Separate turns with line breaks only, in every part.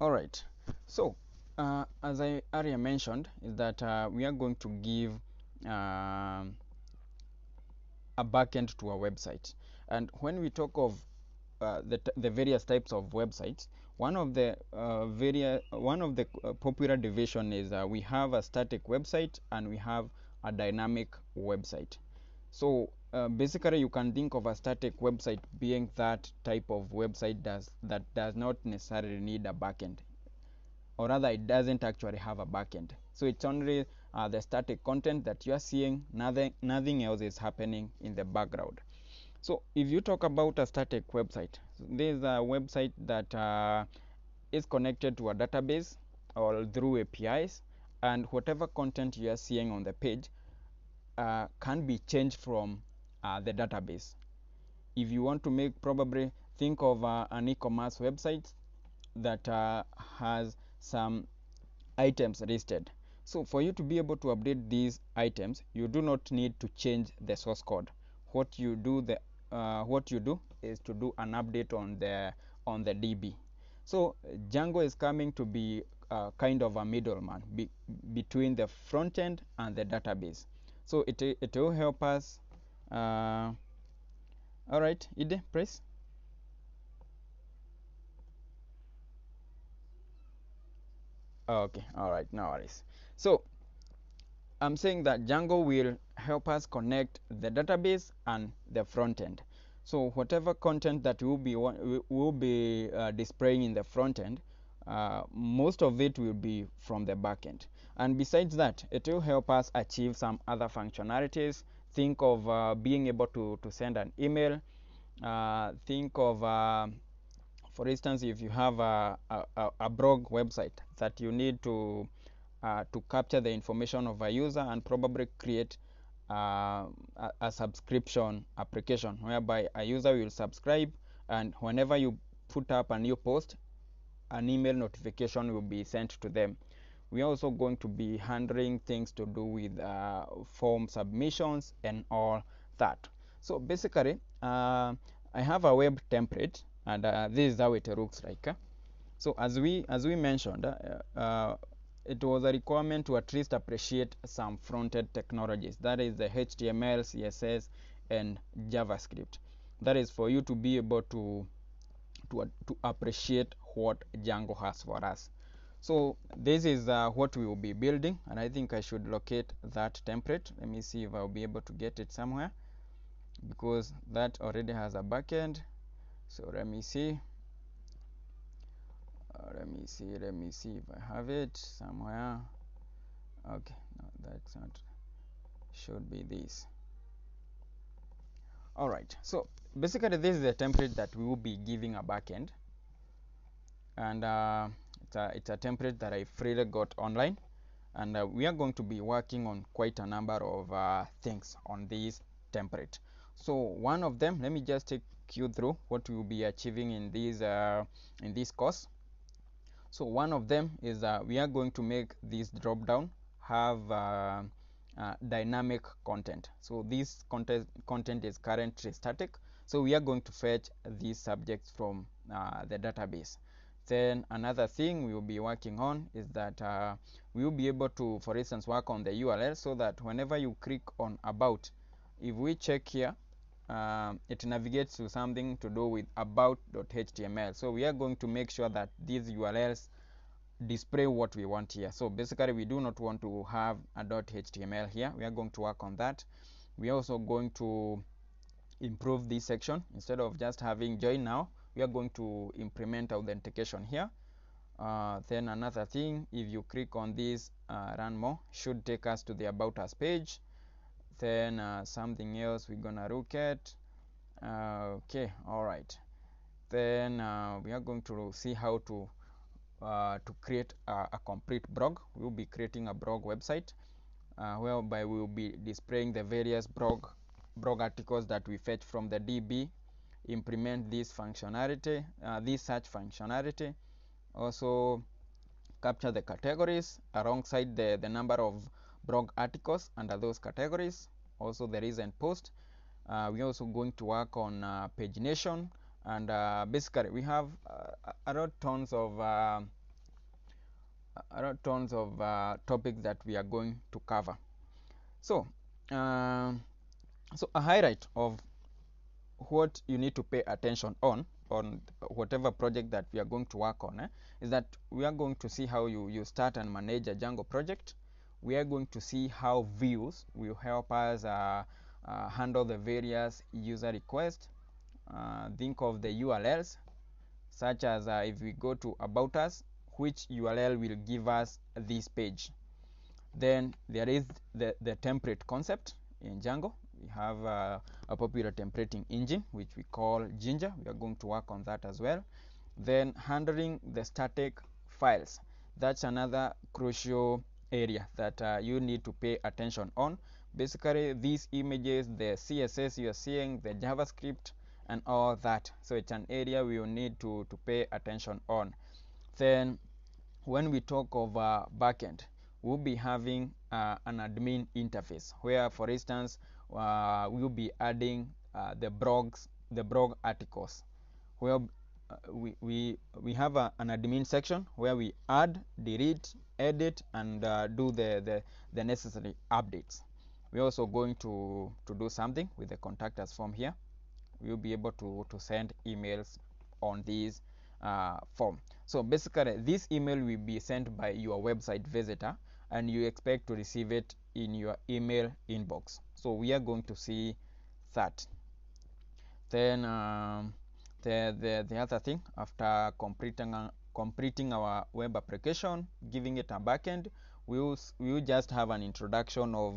All right. So, as I earlier mentioned, is that we are going to give um a backend to our website. And when we talk of the various types of websites, one of the popular division is we have a static website and we have a dynamic website. So basically, you can think of a static website being that type of website that does not necessarily need a backend, or rather it doesn't actually have a backend. So it's only the static content that you are seeing. Nothing else is happening in the background. So if you talk about a static website, this is a website that is connected to a database or through APIs, and whatever content you are seeing on the page can be changed from the database. If you want to make, probably think of an e-commerce website that has some items listed. So for you to be able to update these items, you do not need to change the source code. What you do is to do an update on the DB. So Django is coming to be kind of a middleman between the front end and the database. So it will help us. All right, Ide, press. Okay, all right, no worries. So I'm saying that Django will help us connect the database and the front end. So whatever content that will be displaying in the front end, most of it will be from the back end. And besides that, it will help us achieve some other functionalities. Think of being able to send an email. Think of for instance, if you have a blog website that you need to capture the information of a user and probably create a subscription application whereby a user will subscribe, and whenever you put up a new post, an email notification will be sent to them. We are also going to be handling things to do with form submissions and all that. So basically, I have a web template, and this is how it looks like. So as we mentioned, it was a requirement to at least appreciate some front-end technologies. That is the HTML, CSS, and JavaScript. That is for you to be able to appreciate what Django has for us. So this is what we will be building, and I think I should locate that template. Let me see if I'll be able to get it somewhere, because that already has a backend. So let me see. Let me see if I have it somewhere. Okay, no, that's not. Should be this. All right. So basically, this is the template that we will be giving a backend, and it's a template that I freely got online, and we are going to be working on quite a number of things on this template. So one of them, let me just take you through what we will be achieving in this course. So one of them is we are going to make this drop down have dynamic content. So this content is currently static. So we are going to fetch these subjects from the database. Then another thing we will be working on is that we will be able to, for instance, work on the URL, so that whenever you click on about, if we check here, it navigates to something to do with about.html. So we are going to make sure that these URLs display what we want here. So basically, we do not want to have a .html here. We are going to work on that. We are also going to improve this section. Instead of just having join now, we are going to implement authentication here. Then another thing, if you click on this run more, should take us to the about us page. Then something else we're gonna look at. Okay, all right. Then we are going to see how to create a complete blog. We will be creating a blog website whereby we will be displaying the various blog articles that we fetch from the DB, implement this functionality, this search functionality, also capture the categories alongside the number of blog articles under those categories, also the recent post. We're also going to work on pagination, and basically we have a lot tons of tons of topics that we are going to cover. So, so a highlight of what you need to pay attention on whatever project that we are going to work on is that we are going to see how you start and manage a Django project. We are going to see how views will help us handle the various user requests. Think of the URLs, such as if we go to About Us, which URL will give us this page. Then there is the template concept in Django. We have a popular templating engine which we call Ginger. We are going to work on that as well. Then handling the static files. That's another crucial area that you need to pay attention on. Basically, these images, the CSS you are seeing, the JavaScript, and all that. So it's an area we will need to pay attention on. Then when we talk of backend, we'll be having an admin interface where, for instance, we'll be adding the blog articles, where we have an admin section where we add, delete, edit, and do the necessary updates. We're also going to do something with the contact us form here. We'll be able to send emails on these form. So basically, this email will be sent by your website visitor, and you expect to receive it in your email inbox. So we are going to see that. Then the other thing, after completing our web application, giving it a backend, we will just have an introduction of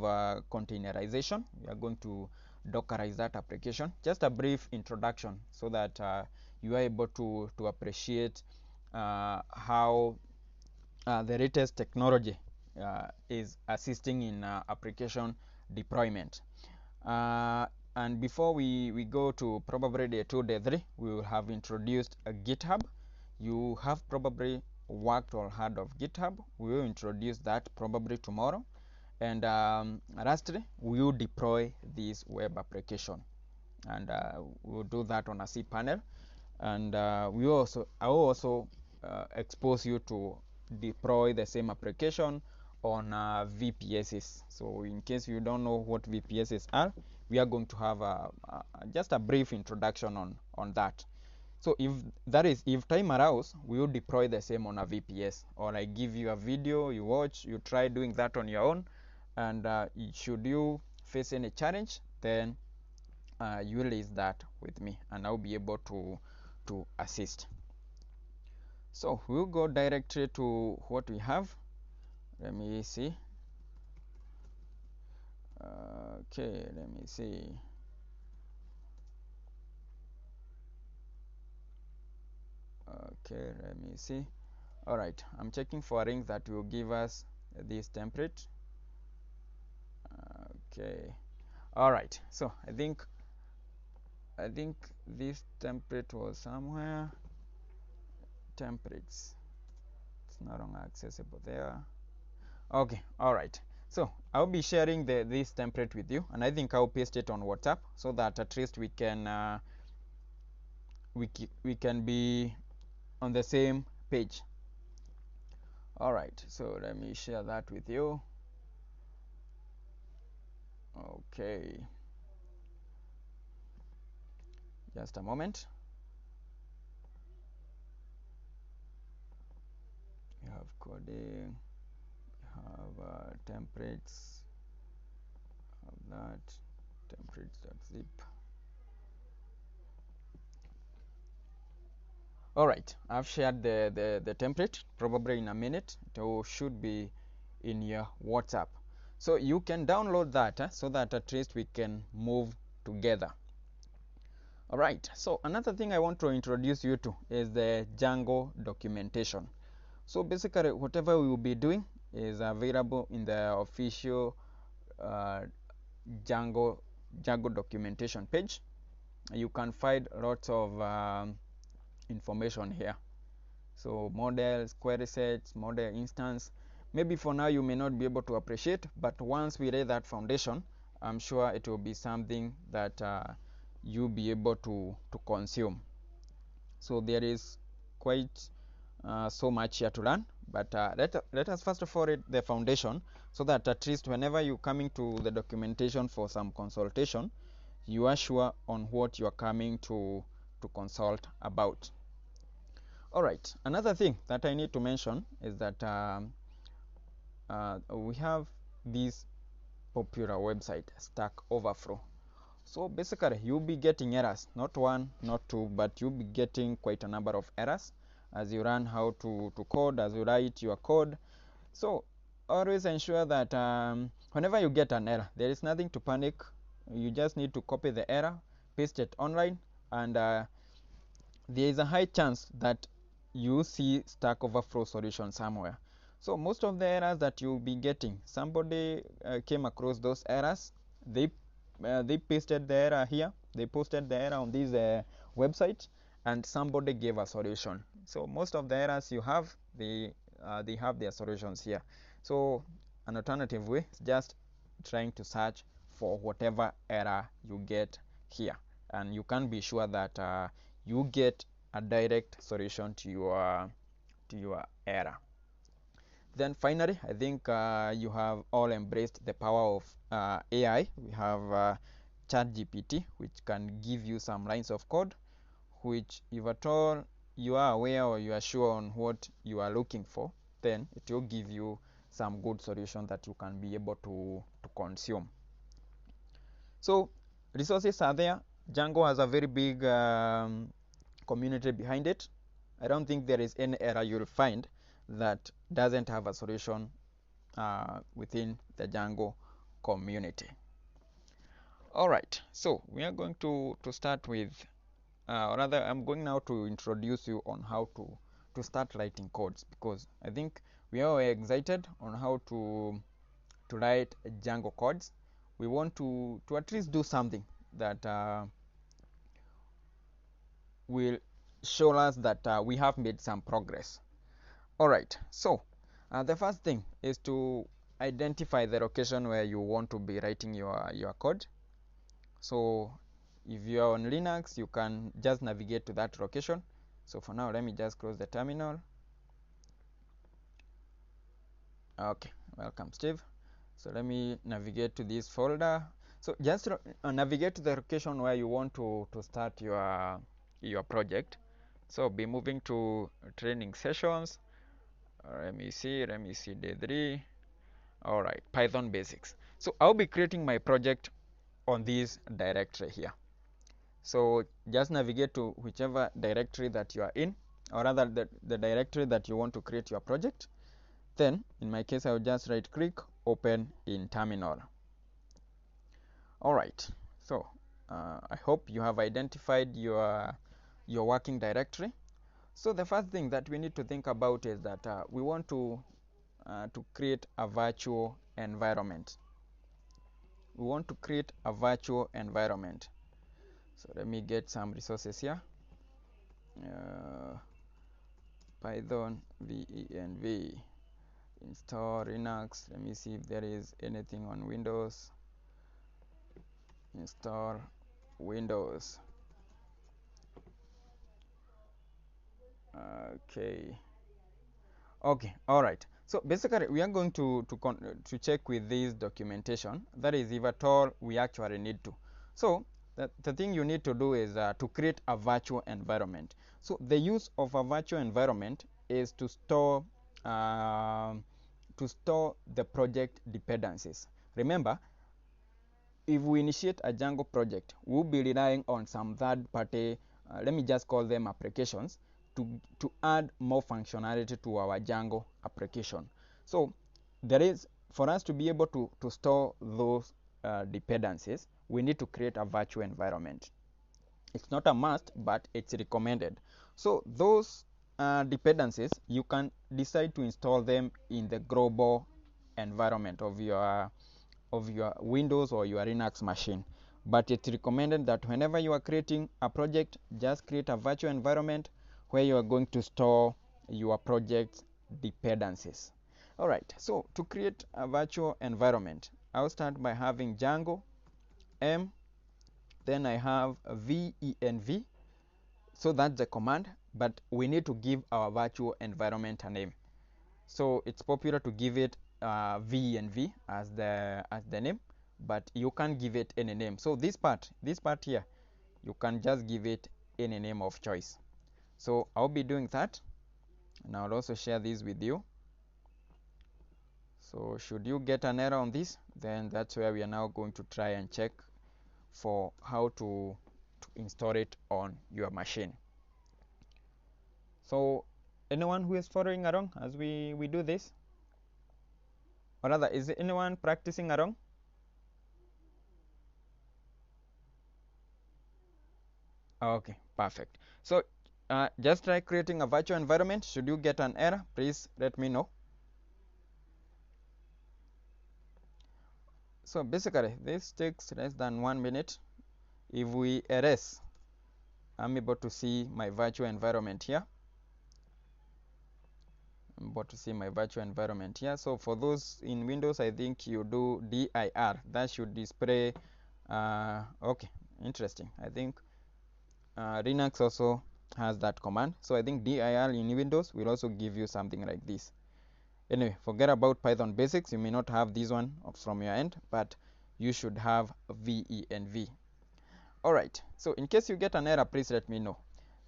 containerization. We are going to Dockerize that application. Just a brief introduction so that you are able to appreciate how the latest technology is assisting in application deployment. And before we go to probably day 2, day 3, we will have introduced a GitHub. You have probably worked or heard of GitHub. We will introduce that probably tomorrow. And lastly, we will deploy this web application, and we'll do that on a cPanel. And I will also expose you to deploy the same application on VPSs. So in case you don't know what VPSs are, we are going to have just a brief introduction on that. So if time allows, we will deploy the same on a VPS, or I give you a video, you watch, you try doing that on your own, and should you face any challenge, then you raise that with me, and I'll be able to assist. So we'll go directly to what we have. Let me see. Okay, let me see. Okay, let me see. All right, I'm checking for a link that will give us this template. Okay. All right. So I think this template was somewhere. Templates. It's no longer accessible there. Okay. All right. So I'll be sharing this template with you, and I think I'll paste it on WhatsApp so that at least we can we can be on the same page. All right. So let me share that with you. Okay. Just a moment. We have coding, we have templates, have that, templates.zip. All right, I've shared the template. Probably in a minute it should be in your WhatsApp, so you can download that so that at least we can move together. All right, so another thing I want to introduce you to is the Django documentation. So basically, whatever we will be doing is available in the official Django documentation page. You can find lots of information here. So models, query sets, model instance. Maybe for now you may not be able to appreciate, but once we lay that foundation, I'm sure it will be something that you'll be able to consume. So there is quite so much here to learn, but let us first of all read the foundation, so that at least whenever you coming to the documentation for some consultation, you are sure on what you are coming to consult about. All right, another thing that I need to mention is that we have this popular website, Stack Overflow. So basically you'll be getting errors, not one, not two, but you'll be getting quite a number of errors as you learn how to code, as you write your code. So always ensure that whenever you get an error, there is nothing to panic. You just need to copy the error, paste it online, and there is a high chance that you see Stack Overflow solution somewhere. So most of the errors that you'll be getting, somebody came across those errors. They pasted the error here. They posted the error on this website, and somebody gave a solution. So most of the errors you have, they have their solutions here. So an alternative way is just trying to search for whatever error you get here, and you can be sure that you get a direct solution to your error. Then finally, I think you have all embraced the power of AI. We have ChatGPT, which can give you some lines of code, which if at all you are aware or you are sure on what you are looking for, then it will give you some good solution that you can be able to consume. So resources are there. Django has a very big community behind it. I don't think there is any error you'll find that doesn't have a solution within the Django community. All right, so we are going to start with, or rather, I'm going now to introduce you on how to start writing codes, because I think we are excited on how to write Django codes. We want to at least do something that will show us that we have made some progress. All right, so the first thing is to identify the location where you want to be writing your code. So if you are on Linux, you can just navigate to that location. So for now, let me just close the terminal. Okay, welcome, Steve. So let me navigate to this folder. So just navigate to the location where you want to start your project. So be moving to training sessions. Let me see day 3. All right, Python basics. So I'll be creating my project on this directory here. So just navigate to whichever directory that you are in, or rather the directory that you want to create your project. Then in my case, I'll just right click, open in terminal. All right, so I hope you have identified your working directory. So the first thing that we need to think about is that we want to create a virtual environment. We want to create a virtual environment. So let me get some resources here. Python venv install Linux. Let me see if there is anything on Windows. Install Windows. Okay. All right. So basically, we are going to check with this documentation. That is, if at all we actually need to. So the thing you need to do is to create a virtual environment. So the use of a virtual environment is to store the project dependencies. Remember, if we initiate a Django project, we'll be relying on some third-party, let me just call them applications, to add more functionality to our Django application. So there is, for us to be able to store those dependencies, we need to create a virtual environment. It's not a must, but it's recommended. So those dependencies, you can decide to install them in the global environment of your Windows or your Linux machine. But it's recommended that whenever you are creating a project, just create a virtual environment where you are going to store your project's dependencies. All right, so to create a virtual environment, I'll start by having Django m, then I have venv. So that's the command. but we need to give our virtual environment a name. So it's popular to give it V as the name, but you can't give it any name. So this part here, you can just give it any name of choice. So I'll be doing that, and I'll also share this with you. So should you get an error on this, then that's where we are now going to try and check for how to install it on your machine. So anyone who is following along as we do this? Or rather, is anyone practicing along? Okay, perfect. So just try creating a virtual environment. Should you get an error, please let me know. So basically, this takes less than 1 minute. If we erase, I'm able to see my virtual environment here. I'm able to see my virtual environment here. So for those in Windows, I think you do dir. That should display. Okay, interesting. I think Linux also has that command. So I think dir in Windows will also give you something like this. Anyway, forget about Python basics. You may not have this one from your end, but you should have venv. Alright, so in case you get an error, please let me know.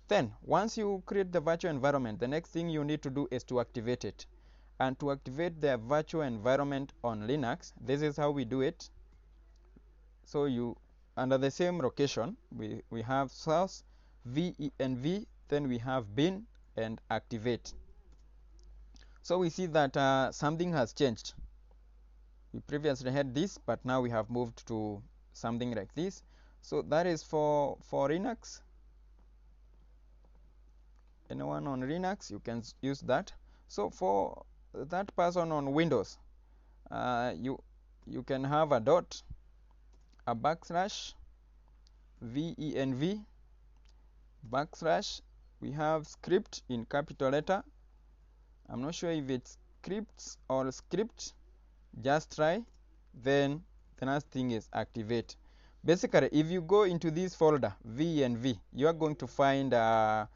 Then, once you create the virtual environment, the next thing you need to do is to activate it. And to activate the virtual environment on Linux, this is how we do it. So you, under the same location, we have source, venv, then we have bin and activate. So we see that something has changed. We previously had this, but now we have moved to something like this. So that is for Linux. Anyone on Linux, you can use that. So for that person on Windows, you can have a dot, a backslash, venv, backslash. We have script in capital letter. I'm not sure if it's scripts or script. Just try. Then the next thing is activate. Basically, if you go into this folder venv, you are going to find a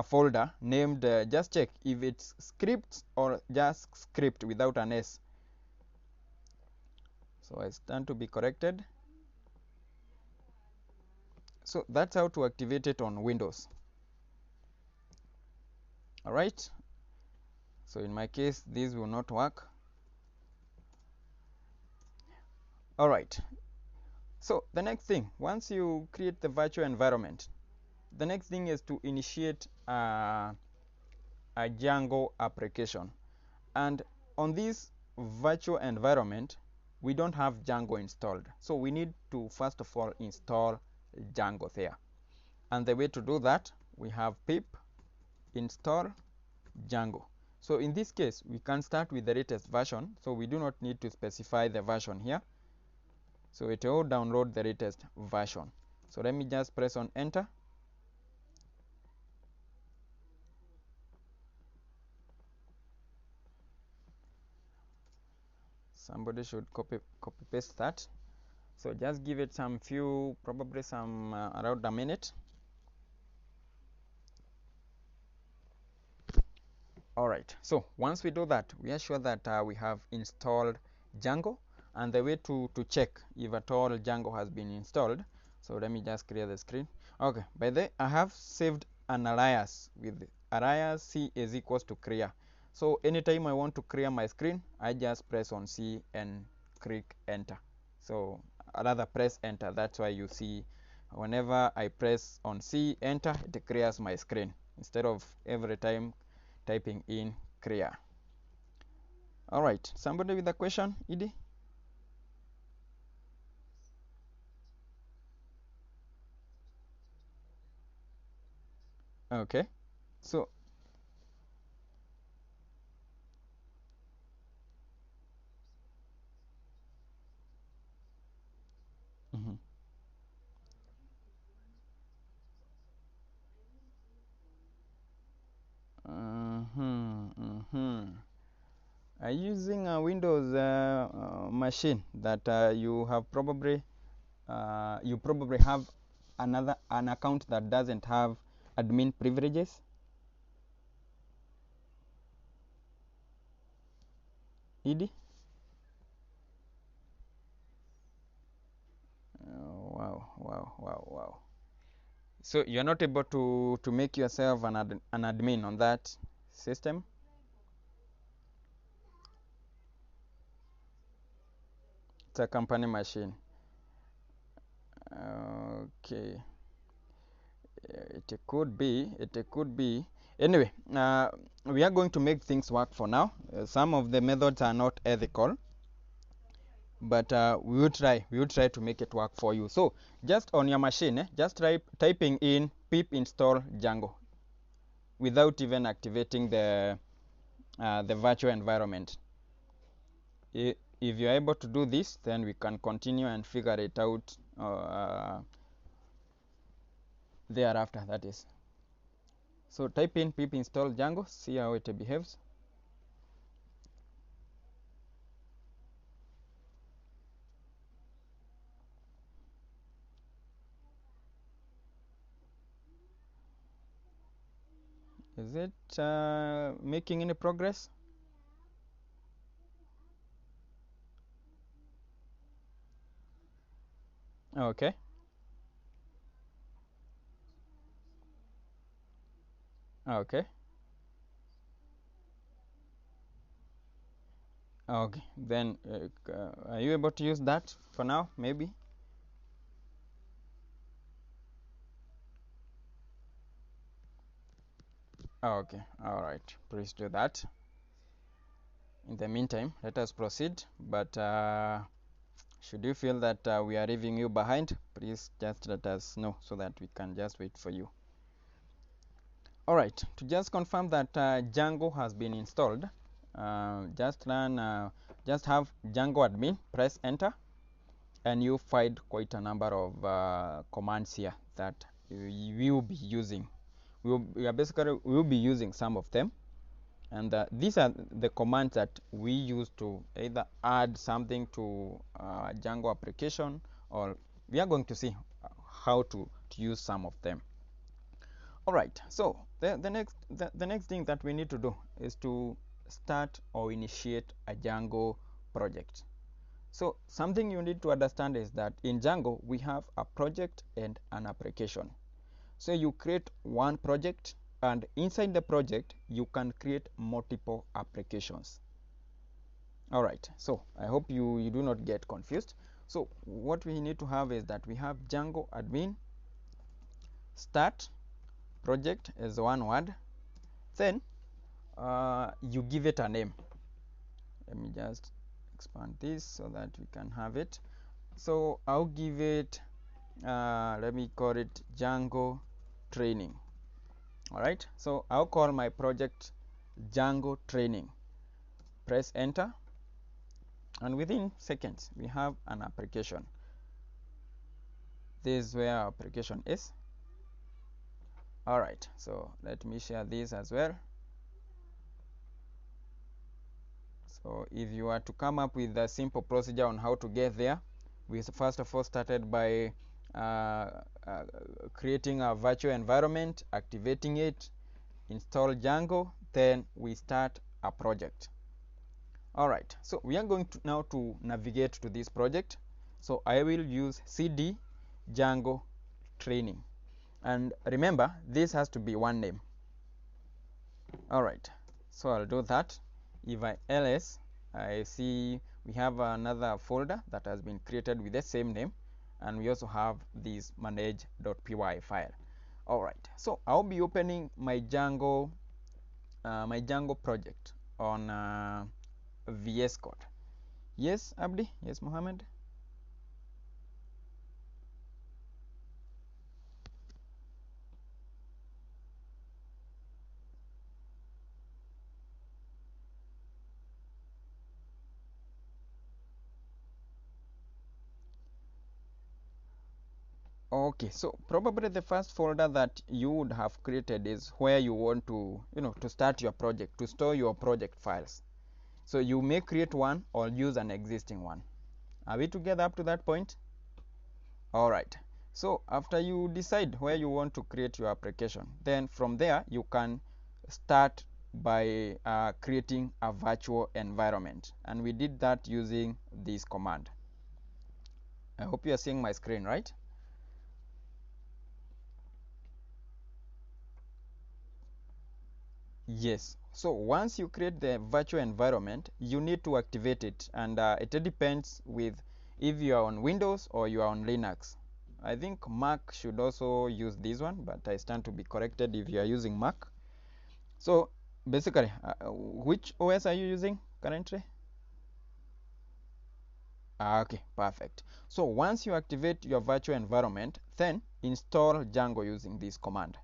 folder named, just check if it's scripts or just script without an S. So I stand to be corrected. So that's how to activate it on Windows. Alright. So in my case, this will not work. Alright. So the next thing, once you create the virtual environment, the next thing is to initiate a Django application. And on this virtual environment, we don't have Django installed. So we need to first of all install Django there. And the way to do that, we have pip install Django. So in this case, we can start with the latest version. So we do not need to specify the version here. So it will download the latest version. So let me just press on enter. Somebody should copy paste that. So just give it some few, probably some around a minute. Alright, so once we do that, we are sure that we have installed Django. And the way to check if at all Django has been installed, so let me just clear the screen. Okay, by the way, I have saved an alias with alias C is equals to clear. So anytime I want to clear my screen, I just press on C and click enter. So rather press enter. That's why you see whenever I press on C enter, it clears my screen instead of every time typing in clear. Alright, somebody with a question, Edie? Okay, so mhm. Using a Windows machine that you have probably have an account that doesn't have admin privileges. ed. Wow. So you're not able to make yourself an admin on that system? It's a company machine. Okay. It could be. Anyway, we are going to make things work for now. Some of the methods are not ethical, but we will try to make it work for you. So just on your machine, just typing in pip install Django without even activating the virtual environment. If you're able to do this, then we can continue and figure it out thereafter, that is. So type in pip install Django, see how it behaves. Is it making any progress? Okay. Okay. Okay. Then are you able to use that for now? Maybe. Okay. All right. Please do that. In the meantime, let us proceed. But should you feel that we are leaving you behind, please just let us know so that we can just wait for you. All right. To just confirm that Django has been installed, just have Django admin, press enter, and you find quite a number of commands here that we will be using. We will be using some of them, and these are the commands that we use to either add something to Django application, or we are going to see how to use some of them. All right, so the next thing that we need to do is to start or initiate a Django project. So something you need to understand is that in Django we have a project and an application. So you create one project, and inside the project you can create multiple applications. All right, so I hope you do not get confused. So what we need to have is that we have Django admin start project as one word, then you give it a name. Let me just expand this so that we can have it. So I'll give it let me call it Django training. All right, so I'll call my project Django training. Press enter, and within seconds we have an application. This is where our application is. All right, so let me share this as well. So if you are to come up with a simple procedure on how to get there, we first of all started by creating a virtual environment, activating it, install Django, then we start a project. All right, so we are going to now to navigate to this project. So I will use cd Django training, and remember this has to be one name. All right, so I'll do that. If I ls, I see we have another folder that has been created with the same name, and we also have this manage.py file. All right, so I'll be opening my Django project on VS Code. Yes, Abdi? Yes, Mohammed? Okay, so probably the first folder that you would have created is where you want to, to start your project, to store your project files. So you may create one or use an existing one. Are we together up to that point? All right. So after you decide where you want to create your application, then from there you can start by creating a virtual environment, and we did that using this command. I hope you are seeing my screen, right? Yes. So once you create the virtual environment, you need to activate it, and it depends with if you are on Windows or you are on Linux. I think Mac should also use this one, but I stand to be corrected if you are using Mac. So basically, which OS are you using currently? Okay, perfect. So once you activate your virtual environment, then install Django using this command.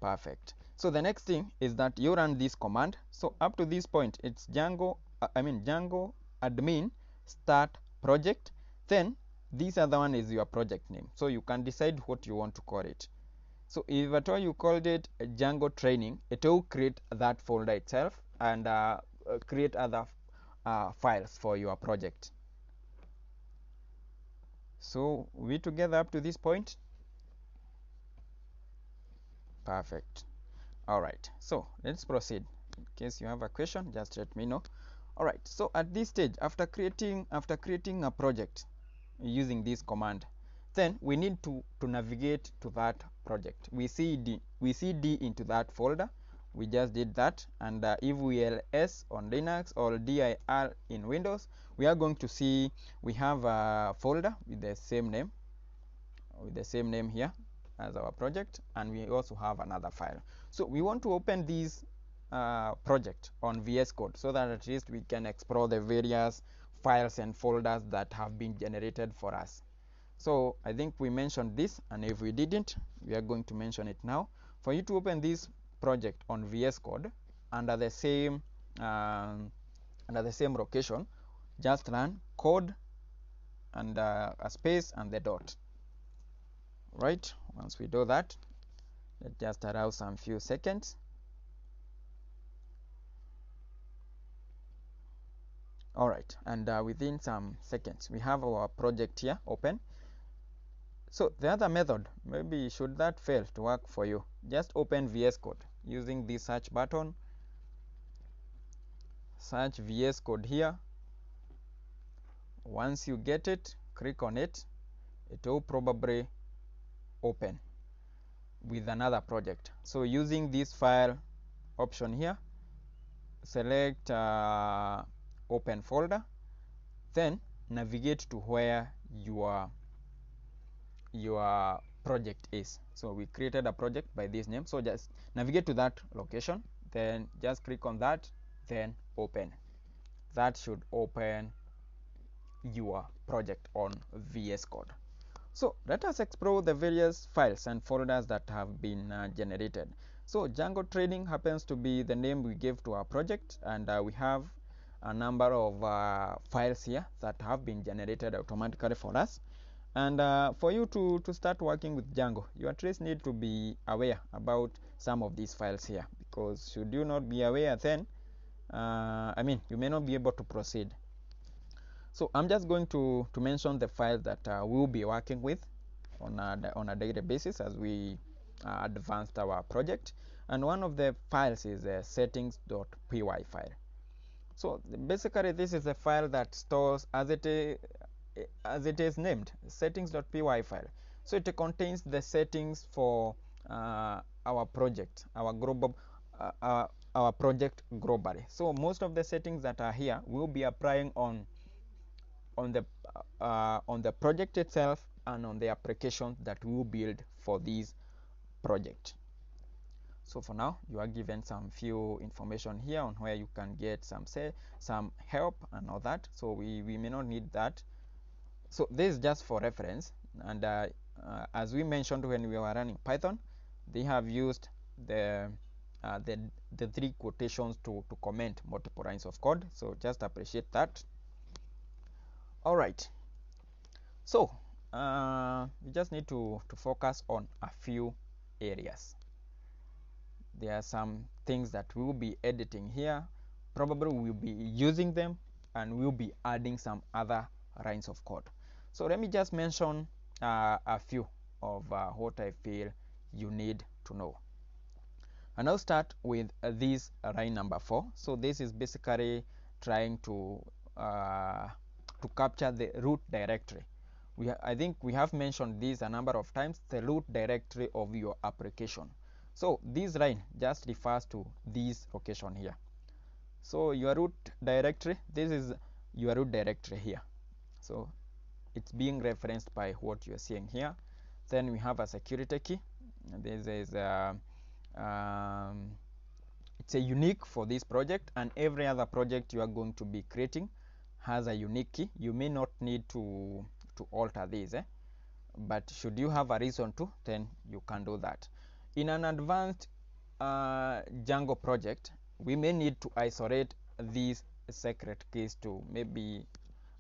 Perfect. So the next thing is that you run this command. So up to this point, it's Django admin start project. Then this other one is your project name. So you can decide what you want to call it. So if at all you called it Django training, it will create that folder itself and create other files for your project. So we together up to this point? Perfect. All right, so let's proceed. In case you have a question, just let me know. All right, so at this stage, after creating a project using this command, then we need to navigate to that project. We cd into that folder. We just did that, and if we ls on Linux or dir in Windows, we are going to see we have a folder with the same name here as our project, and we also have another file. So we want to open this project on VS Code so that at least we can explore the various files and folders that have been generated for us. So I think we mentioned this, and if we didn't, we are going to mention it now. For you to open this project on VS Code under the same location, just run code and a space and the dot. Right, once we do that, let's just allow some few seconds. All right, and within some seconds we have our project here open. So the other method, maybe should that fail to work for you, just open VS Code using the search button. Search VS Code here. Once you get it, click on it. It will probably open with another project. So using this file option here, select open folder, then navigate to where your project is. So we created a project by this name, so just navigate to that location, then just click on that, then open. That should open your project on VS Code. So let us explore the various files and folders that have been generated. So Django training happens to be the name we gave to our project, and we have a number of files here that have been generated automatically for us. And for you to start working with Django, you at least need to be aware about some of these files here, because should you not be aware, then you may not be able to proceed. So I'm just going to mention the files that we'll be working with on a daily basis as we advanced our project. And one of the files is a settings.py file. So basically this is a file that stores as it is named, settings.py file. So it contains the settings for our project, our project globally. So most of the settings that are here will be applying on the project itself and on the application that we will build for this project. So for now, you are given some few information here on where you can get some help and all that. So we may not need that. So this is just for reference. And as we mentioned when we were running Python, they have used the three quotations to comment multiple lines of code. So just appreciate that. All right. So we just need to focus on a few areas. There are some things that we will be editing here. Probably we'll be using them, and we'll be adding some other lines of code. So let me just mention a few of what I feel you need to know. And I'll start with this line number 4. So this is basically trying to capture the root directory. I think we have mentioned this a number of times, the root directory of your application. So this line just refers to this location here. So your root directory, this is your root directory here. So it's being referenced by what you're seeing here. Then we have a security key. This is it's a unique for this project, and every other project you are going to be creating has a unique key. You may not need to alter this, but should you have a reason to, then you can do that. In an advanced Django project, we may need to isolate these secret keys to maybe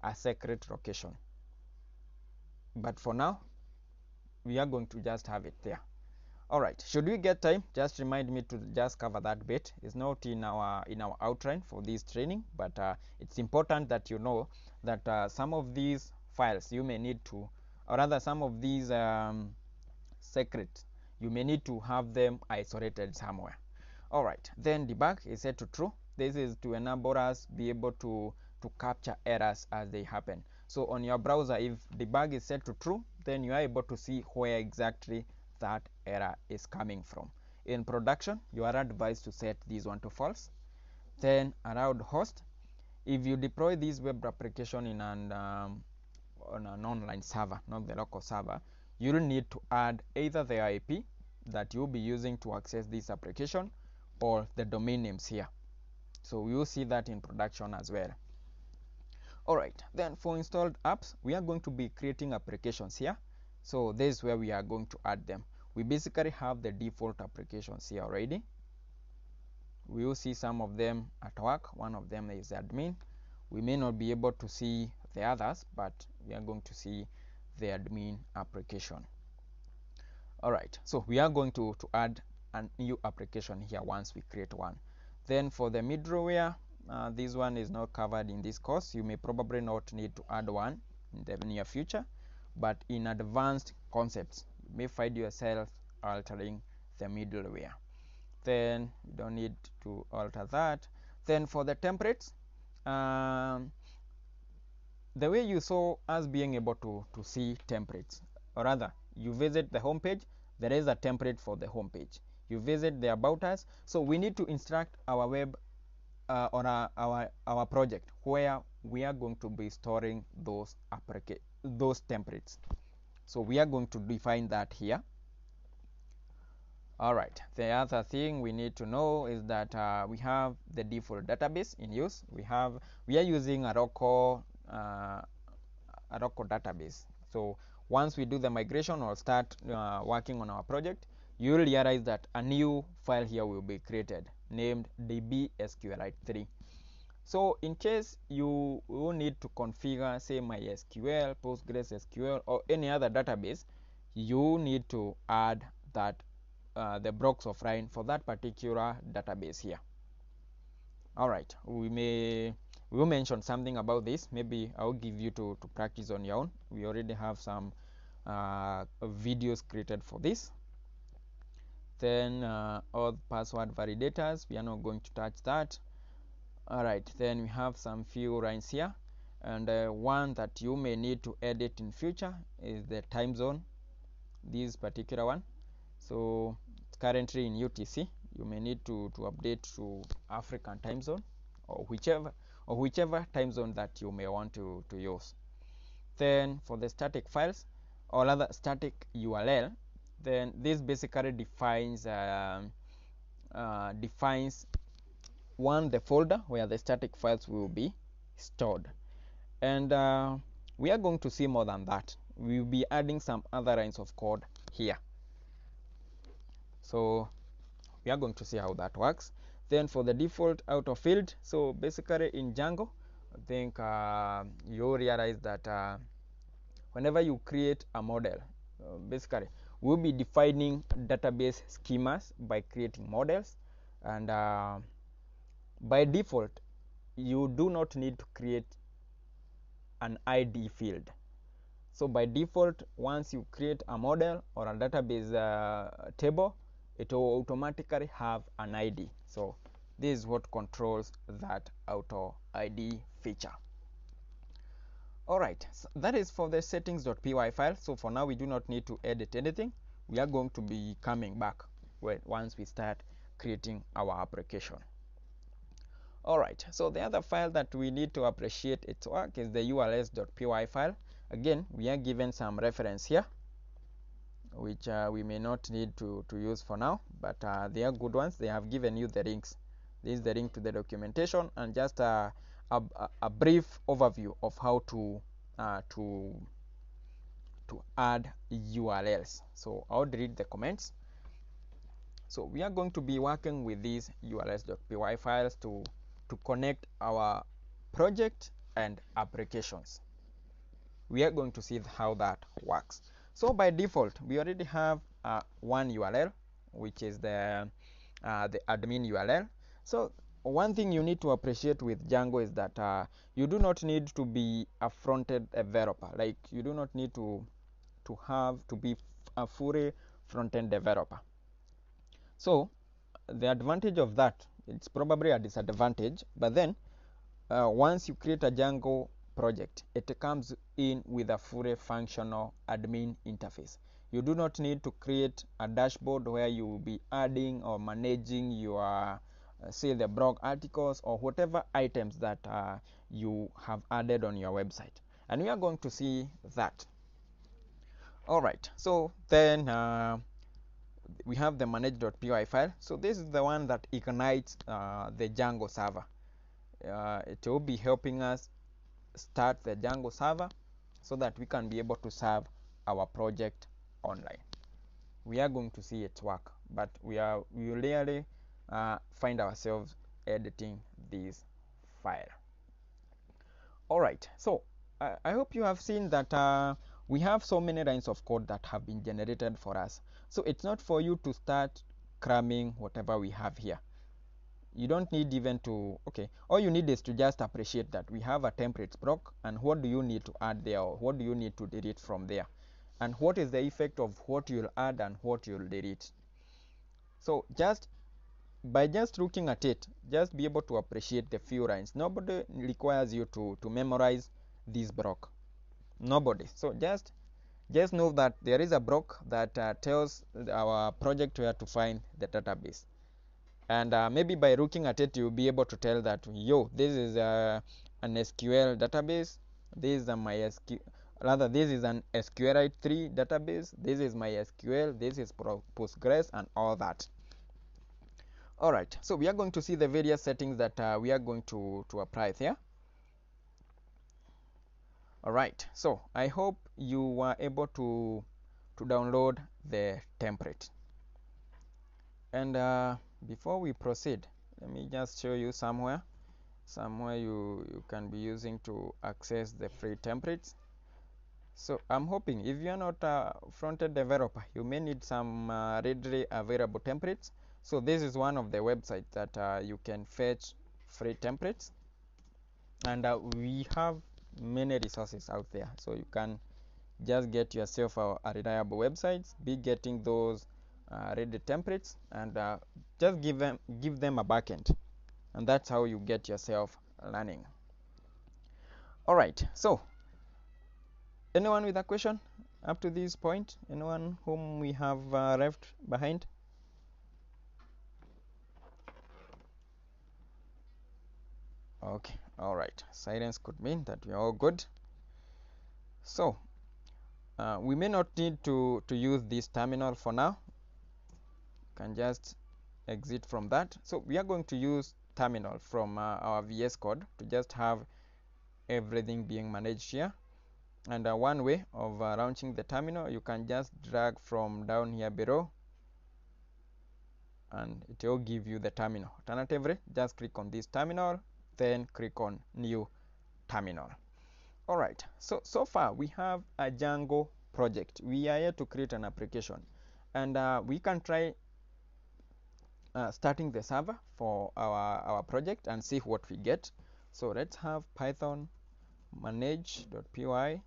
a secret location, but for now we are going to just have it there. All right, should we get time, just remind me to just cover that bit. It's not in our outline for this training, but it's important that you know that some of these files you may need to, or rather some of these secrets, you may need to have them isolated somewhere. All right, then debug is set to true. This is to enable us be able to capture errors as they happen. So on your browser, if debug is set to true, then you are able to see where exactly that error is coming from. In production, you are advised to set this one to false. Then around host, if you deploy this web application in on an online server, not the local server, you will need to add either the IP that you'll be using to access this application or the domain names here. So we will see that in production as well. All right, then for installed apps, we are going to be creating applications here. So this is where we are going to add them. We basically have the default applications here already. We will see some of them at work. One of them is admin. We may not be able to see the others, but we are going to see the admin application. All right, so we are going to add a new application here once we create one. Then for the middleware, this one is not covered in this course. You may probably not need to add one in the near future, but in advanced concepts, you may find yourself altering the middleware. Then you don't need to alter that. Then for the templates, the way you saw us being able to see templates, or rather, you visit the home page, there is a template for the home page. You visit the about us, so we need to instruct our web or our project where we are going to be storing those templates. So we are going to define that here. All right, the other thing we need to know is that we have the default database in use. We are using a local database. So once we do the migration or start working on our project, you will realize that a new file here will be created named dbsqlite3. So in case you will need to configure, say, MySQL, PostgreSQL, or any other database, you need to add that the blocks of line for that particular database here. All right, we will mention something about this. Maybe I'll give you to practice on your own. We already have some videos created for this. Then all password validators, we are not going to touch that. All right, then we have some few lines here, and one that you may need to edit in future is the time zone, this particular one. So it's currently in UTC. You may need to update to African time zone, or whichever time zone that you may want to use. Then for the static files, or rather static URL, then this basically defines one, the folder where the static files will be stored. And we are going to see more than that. We will be adding some other lines of code here. So we are going to see how that works. Then for the default auto field, so basically in Django, I think you realize that whenever you create a model, basically we'll be defining database schemas by creating models, and by default you do not need to create an ID field. So by default, once you create a model or a database table, it will automatically have an ID. So this is what controls that auto ID feature. Alright, so that is for the settings.py file. So for now we do not need to edit anything. We are going to be coming back once we start creating our application. Alright, so the other file that we need to appreciate its work is the urls.py file. Again, we are given some reference here, which we may not need to use for now, but they are good ones. They have given you the links. This is the link to the documentation and just a brief overview of how to add URLs. So I'll delete the comments. So we are going to be working with these urls.py files to connect our project and applications. We are going to see how that works. So by default, we already have one URL, which is the admin URL. So one thing you need to appreciate with Django is that you do not need to be a front-end developer. Like, you do not need to be a fully front-end developer. So the advantage of that, it's probably a disadvantage, but then once you create a Django project, it comes in with a fully functional admin interface. You do not need to create a dashboard where you will be adding or managing your say the blog articles or whatever items that you have added on your website, and we are going to see that. Alright, so then we have the manage.py file. So this is the one that ignites the Django server. It will be helping us start the Django server so that we can be able to serve our project online. We are going to see it work, but we will rarely find ourselves editing this file. Alright, so I hope you have seen that we have so many lines of code that have been generated for us. So it's not for you to start cramming whatever we have here. You don't need even to, okay, all you need is to just appreciate that we have a templates block, and what do you need to add there, or what do you need to delete from there, and what is the effect of what you'll add and what you'll delete. So just by just looking at it, just be able to appreciate the few lines. Nobody requires you to memorize this block. Nobody. So just know that there is a block that tells our project where to find the database. And maybe by looking at it, you'll be able to tell that, yo, this is an SQL database, this is a MySQL, rather this is an SQLite 3 database, this is MySQL, this is Postgres, and all that. Alright, so we are going to see the various settings that we are going to apply here. Alright, so I hope you were able to download the template. And before we proceed, let me just show you somewhere you can be using to access the free templates. So I'm hoping if you're not a front-end developer, you may need some readily available templates. So this is one of the websites that you can fetch free templates, and we have many resources out there. So you can just get yourself a reliable websites, be getting those ready templates, and just give them a backend, and that's how you get yourself learning. Alright, so anyone with a question up to this point? Anyone whom we have left behind? Okay, alright, silence could mean that we are all good. So we may not need to use this terminal for now. Can just exit from that. So we are going to use terminal from our VS Code to just have everything being managed here. And one way of launching the terminal, you can just drag from down here below, and it will give you the terminal. Alternatively, just click on this terminal, then click on new terminal. Alright, so far we have a Django project. We are here to create an application, and we can try starting the server for our project and see what we get. So let's have Python manage.py,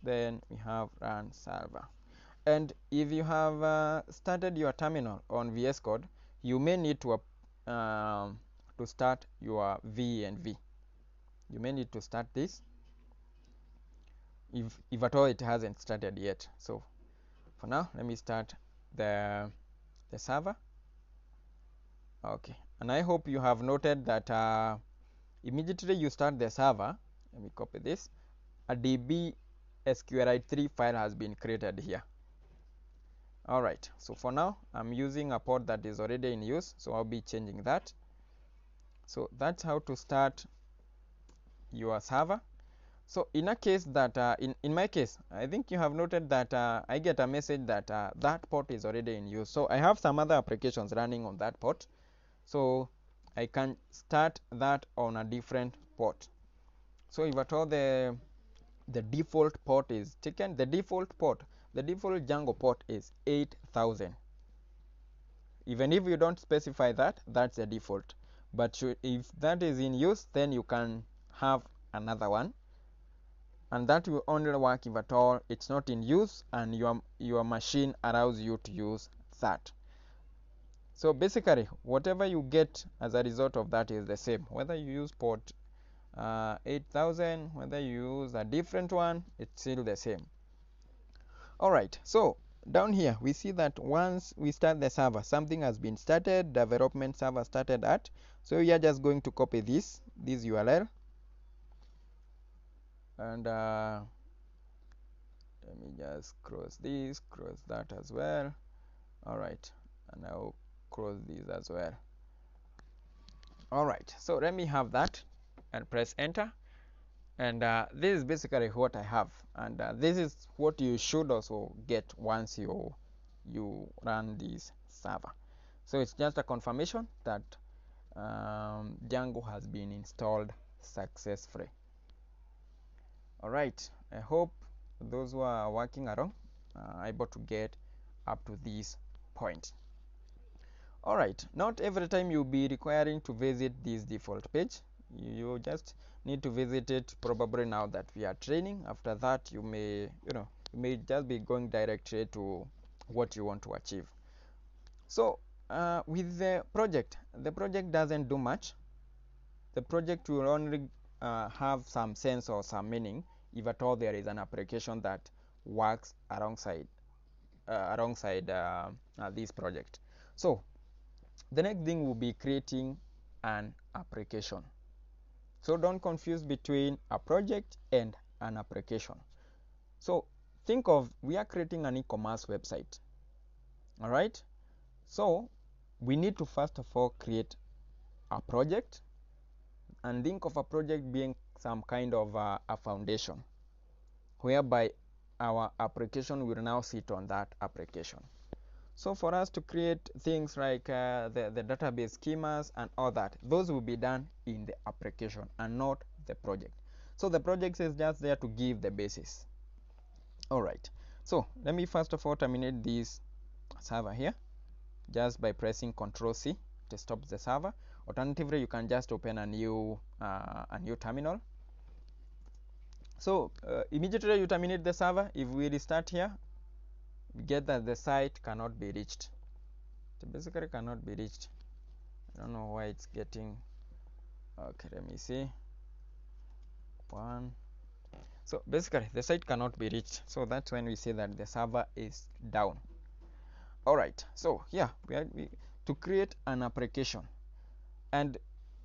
then we have run server, And if you have started your terminal on VS Code, you may need to start your VNV. You may need to start this if at all it hasn't started yet. So for now, let me start the server. Okay, and I hope you have noted that immediately you start the server, let me copy this, a db SQLite3 file has been created here. Alright, so for now I'm using a port that is already in use, so I'll be changing that. So that's how to start your server. So in a case that in my case, I think you have noted that I get a message that that port is already in use. So I have some other applications running on that port, so I can start that on a different port. So if at all the default port is taken, the default Django port is 8000. Even if you don't specify that, that's the default. But if that is in use, then you can have another one, and that will only work if at all it's not in use and your machine allows you to use that. So basically, whatever you get as a result of that is the same, whether you use port 8000, whether you use a different one, it's still the same. Alright, so down here we see that once we start the server, something has been started, development server started at. So we are just going to copy this URL, and let me just cross this, cross that as well. Alright, and I'll cross these as well. Alright, so let me have that and press enter, and this is basically what I have, and this is what you should also get once you run this server. So it's just a confirmation that Django has been installed successfully. Alright, I hope those who are working along are able to get up to this point. Alright, not every time you'll be requiring to visit this default page. You just need to visit it probably now that we are training. After that, you may just be going directly to what you want to achieve. So with the project doesn't do much. The project will only have some sense or some meaning if at all there is an application that works alongside this project. So the next thing will be creating an application. So don't confuse between a project and an application. So think of, we are creating an e-commerce website. All right. So we need to first of all create a project, and think of a project being some kind of a foundation, whereby our application will now sit on that application. So for us to create things like the database schemas and all that, those will be done in the application and not the project. So the project is just there to give the basis. Alright, so let me first of all terminate this server here just by pressing Ctrl+C to stop the server. Alternatively, you can just open a new terminal. So immediately you terminate the server. If we restart here, we get that the site cannot be reached. It basically cannot be reached. I don't know why it's getting. Okay, let me see. So basically the site cannot be reached. So that's when we say that the server is down. Alright, so yeah, to create an application. And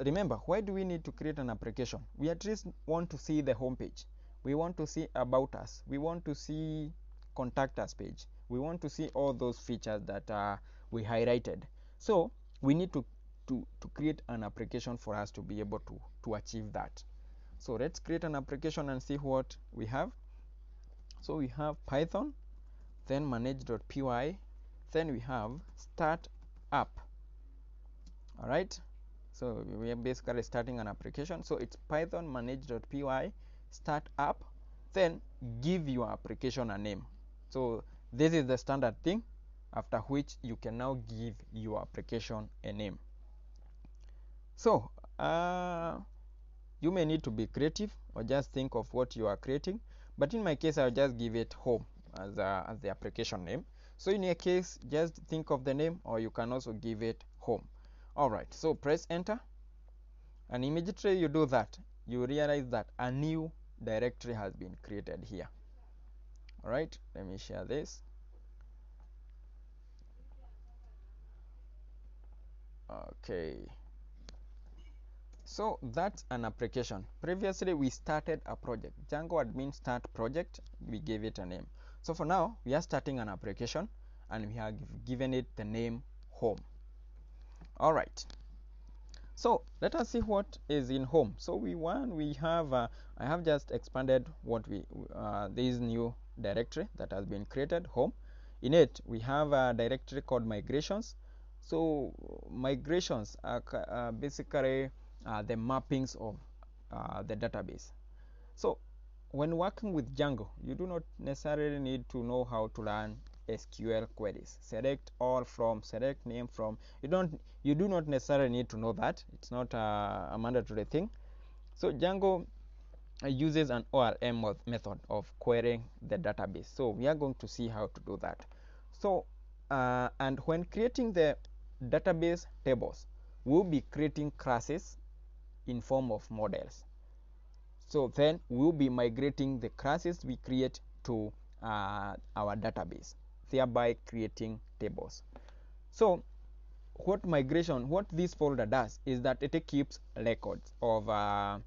remember, why do we need to create an application? We at least want to see the home page. We want to see about us. We want to see contact us page. We want to see all those features that we highlighted. So we need to create an application for us to be able to achieve that. So let's create an application and see what we have. So we have Python, then manage.py, then we have start app. All right. So we are basically starting an application. So it's Python manage.py start app, then give your application a name. So this is the standard thing, after which you can now give your application a name. So you may need to be creative or just think of what you are creating, but in my case I'll just give it home. as the application name. So in your case, just think of the name, or you can also give it home. All right, so press enter, and immediately you do that, you realize that a new directory has been created here. All right, let me share this. Okay, so that's an application. Previously we started a project, Django admin start project, we gave it a name. So for now we are starting an application and we have given it the name home. All right, so let us see what is in home. So we have I have just expanded what we this new directory that has been created, home. In it we have a directory called migrations. So migrations are basically the mappings of the database. So when working with Django, you do not necessarily need to know how to learn SQL queries. Select all from, select name from. You do not necessarily need to know that. It's not a mandatory thing. So Django uses an ORM method of querying the database. So we are going to see how to do that. So and when creating the database tables, we'll be creating classes in form of models. So then we'll be migrating the classes we create to our database, thereby creating tables. So what this folder does is that it keeps records of the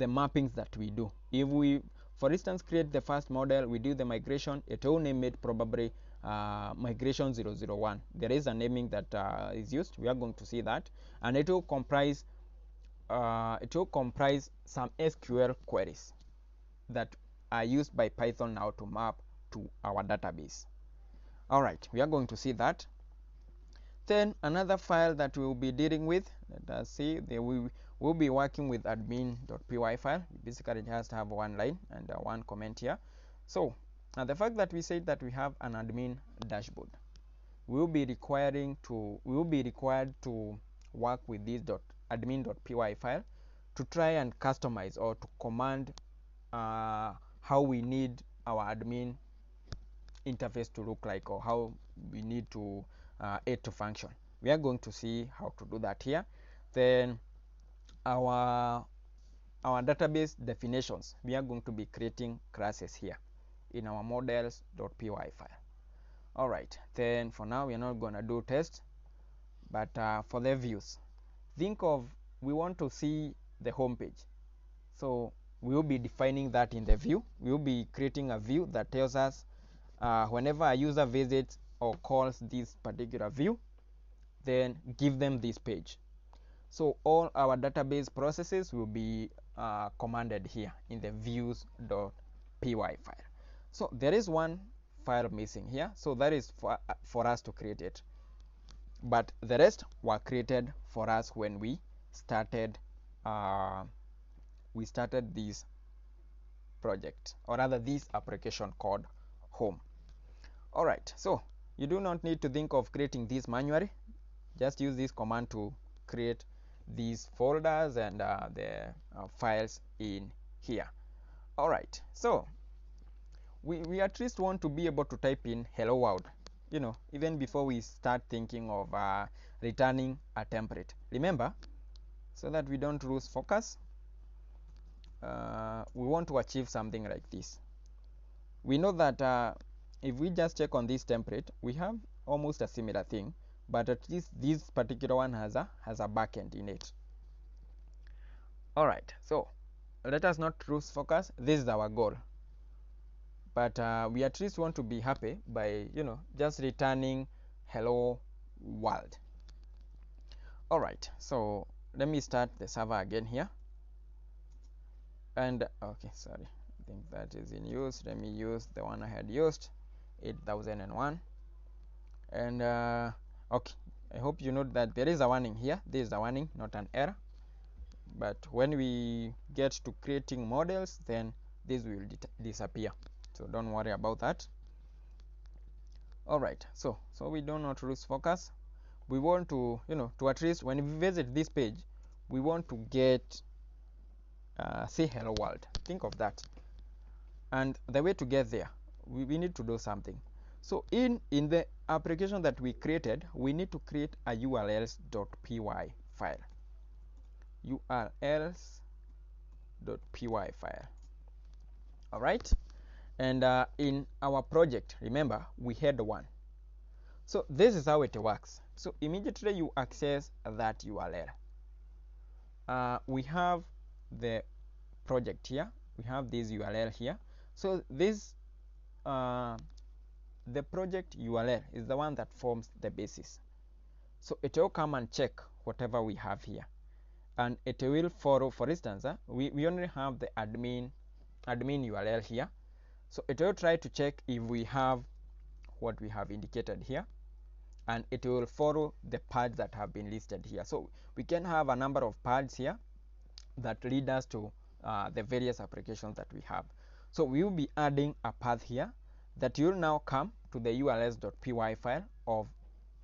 mappings that we do. If we, for instance, create the first model, we do the migration, it will name it probably migration 001. There is a naming that is used. We are going to see that, and it will comprise some SQL queries that are used by Python now to map to our database. All right, we are going to see that. Then another file that we will be dealing with, let us see, we will be working with admin.py file. Basically just have one line and one comment here. So the fact that we said that we have an admin dashboard, we will be required to work with this admin.py file to try and customize or to command how we need our admin interface to look like, or how we need to it to function. We are going to see how to do that here. Then our database definitions, we are going to be creating classes here in our models.py file. All right, then for now we are not going to do tests, but for the views, think of, we want to see the home page, so we will be defining that in the view. We will be creating a view that tells us whenever a user visits or calls this particular view, then give them this page. So all our database processes will be commanded here in the views.py file. So there is one file missing here, so that is for us to create it, but the rest were created for us when we started this project, or rather this application called home. All right, so you do not need to think of creating this manually. Just use this command to create these folders and the files in here. All right, so we at least want to be able to type in hello world, even before we start thinking of returning a template. Remember, so that we don't lose focus, we want to achieve something like this. We know that if we just check on this template, we have almost a similar thing, but at least this particular one has a backend in it. All right, so let us not lose focus. This is our goal, but we at least want to be happy by just returning hello world. All right, so let me start the server again here, and okay, sorry, I think that is in use. Let me use the one I had used, 8001. And okay, I hope you note that there is a warning here. There is a warning, not an error, but when we get to creating models, then this will disappear, so don't worry about that. All right, so we do not lose focus. We want to to at least when we visit this page, we want to get say hello world. Think of that. And the way to get there, we need to do something. So in the application that we created, we need to create a urls.py file. urls.py file. All right. And in our project, remember, we had one. So this is how it works. So immediately you access that URL. We have the project here. We have this URL here. So this the project URL is the one that forms the basis. So it will come and check whatever we have here, and it will follow. For instance, we only have the admin URL here. So it will try to check if we have what we have indicated here, and it will follow the paths that have been listed here. So we can have a number of paths here that lead us to the various applications that we have. So we will be adding a path here that will now come to the urls.py file of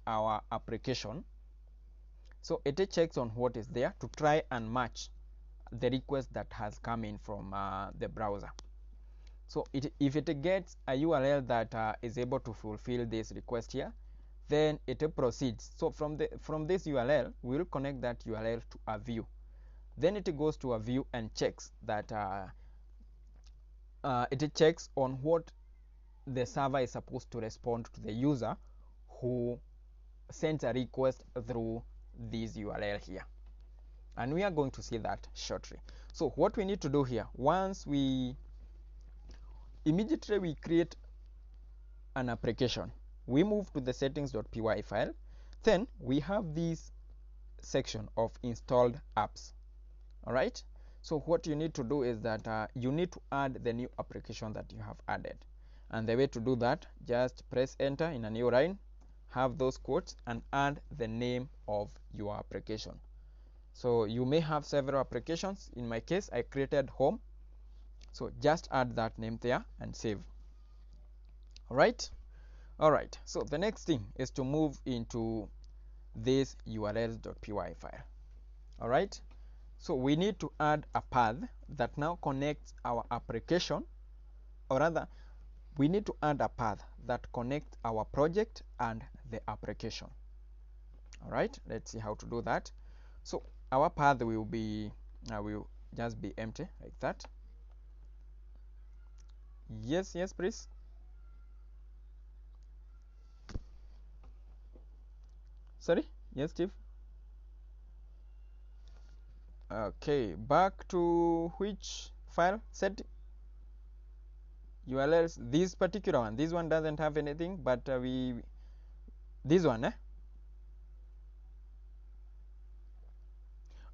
our application. So it checks on what is there to try and match the request that has come in from the browser. So if it gets a URL that is able to fulfill this request here, then it proceeds. So from this URL, we will connect that URL to a view. Then it goes to a view and checks that it checks on what the server is supposed to respond to the user who sends a request through this URL here. And we are going to see that shortly. So what we need to do here, once immediately we create an application, we move to the settings.py file. Then we have this section of installed apps. All right. So what you need to do is that you need to add the new application that you have added. And the way to do that, just press enter in a new line, have those quotes, and add the name of your application. So you may have several applications. In my case, I created home. So just add that name there and save. All right. All right. So the next thing is to move into this urls.py file. All right. So we need to add a path that now connects our application, or rather, we need to add a path that connects our project and the application. All right, let's see how to do that. So our path will just be empty like that. Yes, please. Sorry, yes, Steve. Okay, back to which file? Set URLs. This particular one. This one doesn't have anything, but this one,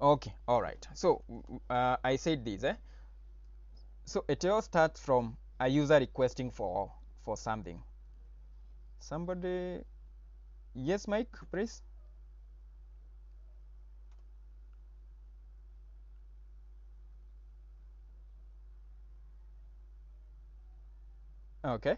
Okay, all right. So I said this, So it all starts from a user requesting for something. Somebody, yes, Mike, please. Okay.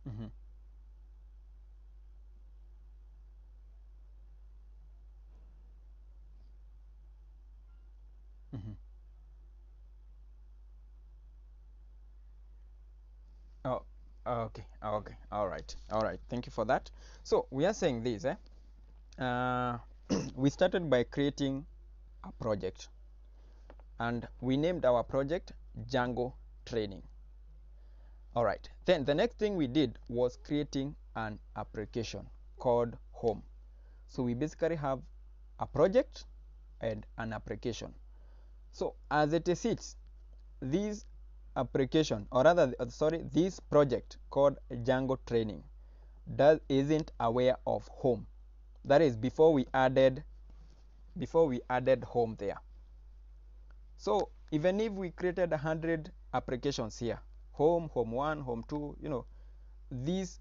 Mm-hmm. Mm-hmm. Oh, okay, all right. Thank you for that. So we are saying this, we started by creating a project, and we named our project Django Training. All right. Then the next thing we did was creating an application called Home. So we basically have a project and an application. So as it sits, this application, or rather, this project called Django Training isn't aware of home. That is before we added home there. So even if we created 100 applications here, home 1, home 2, this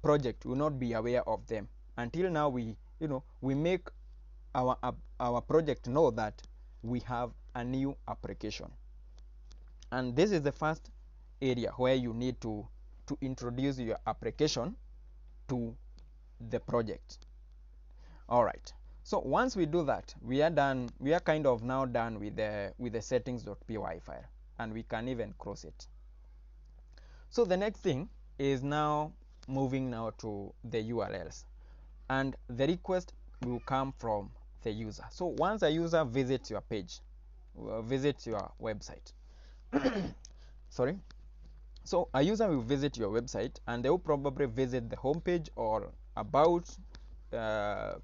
project will not be aware of them until now we make our project know that we have a new application. and this is the first area where you need to introduce your application to the project. All right, so once we do that, we are kind of now done with the settings.py file, and we can even close it. So the next thing is now moving now to the URLs, and the request will come from the user. So once a user visits your page, visits your website, sorry, so a user will visit your website, and they will probably visit the home page or about,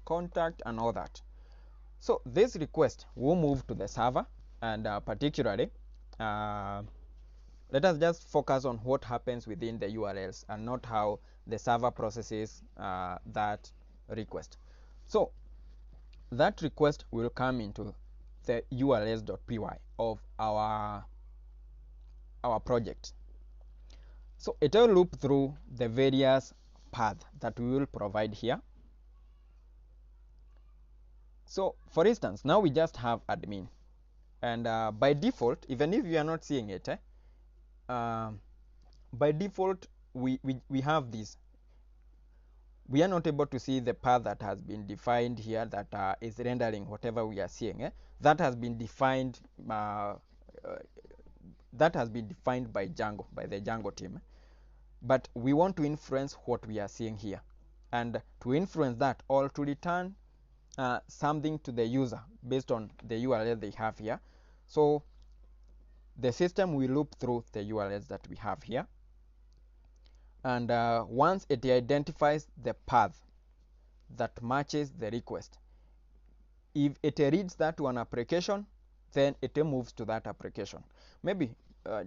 contact, and all that. So this request will move to the server, and particularly, let us just focus on what happens within the URLs and not how the server processes that request. So that request will come into the urls.py of our project. So it will loop through the various paths that we will provide here. So for instance, now we just have admin, and by default, even if you are not seeing it, by default we have this. We are not able to see the path that has been defined here, that is rendering whatever we are seeing. That has been defined by Django, by the Django team. But we want to influence what we are seeing here, and to influence that, or to return something to the user based on the URL they have here. So the system will loop through the URLs that we have here, and once it identifies the path that matches the request, if it reads that to an application, then it moves to that application. Maybe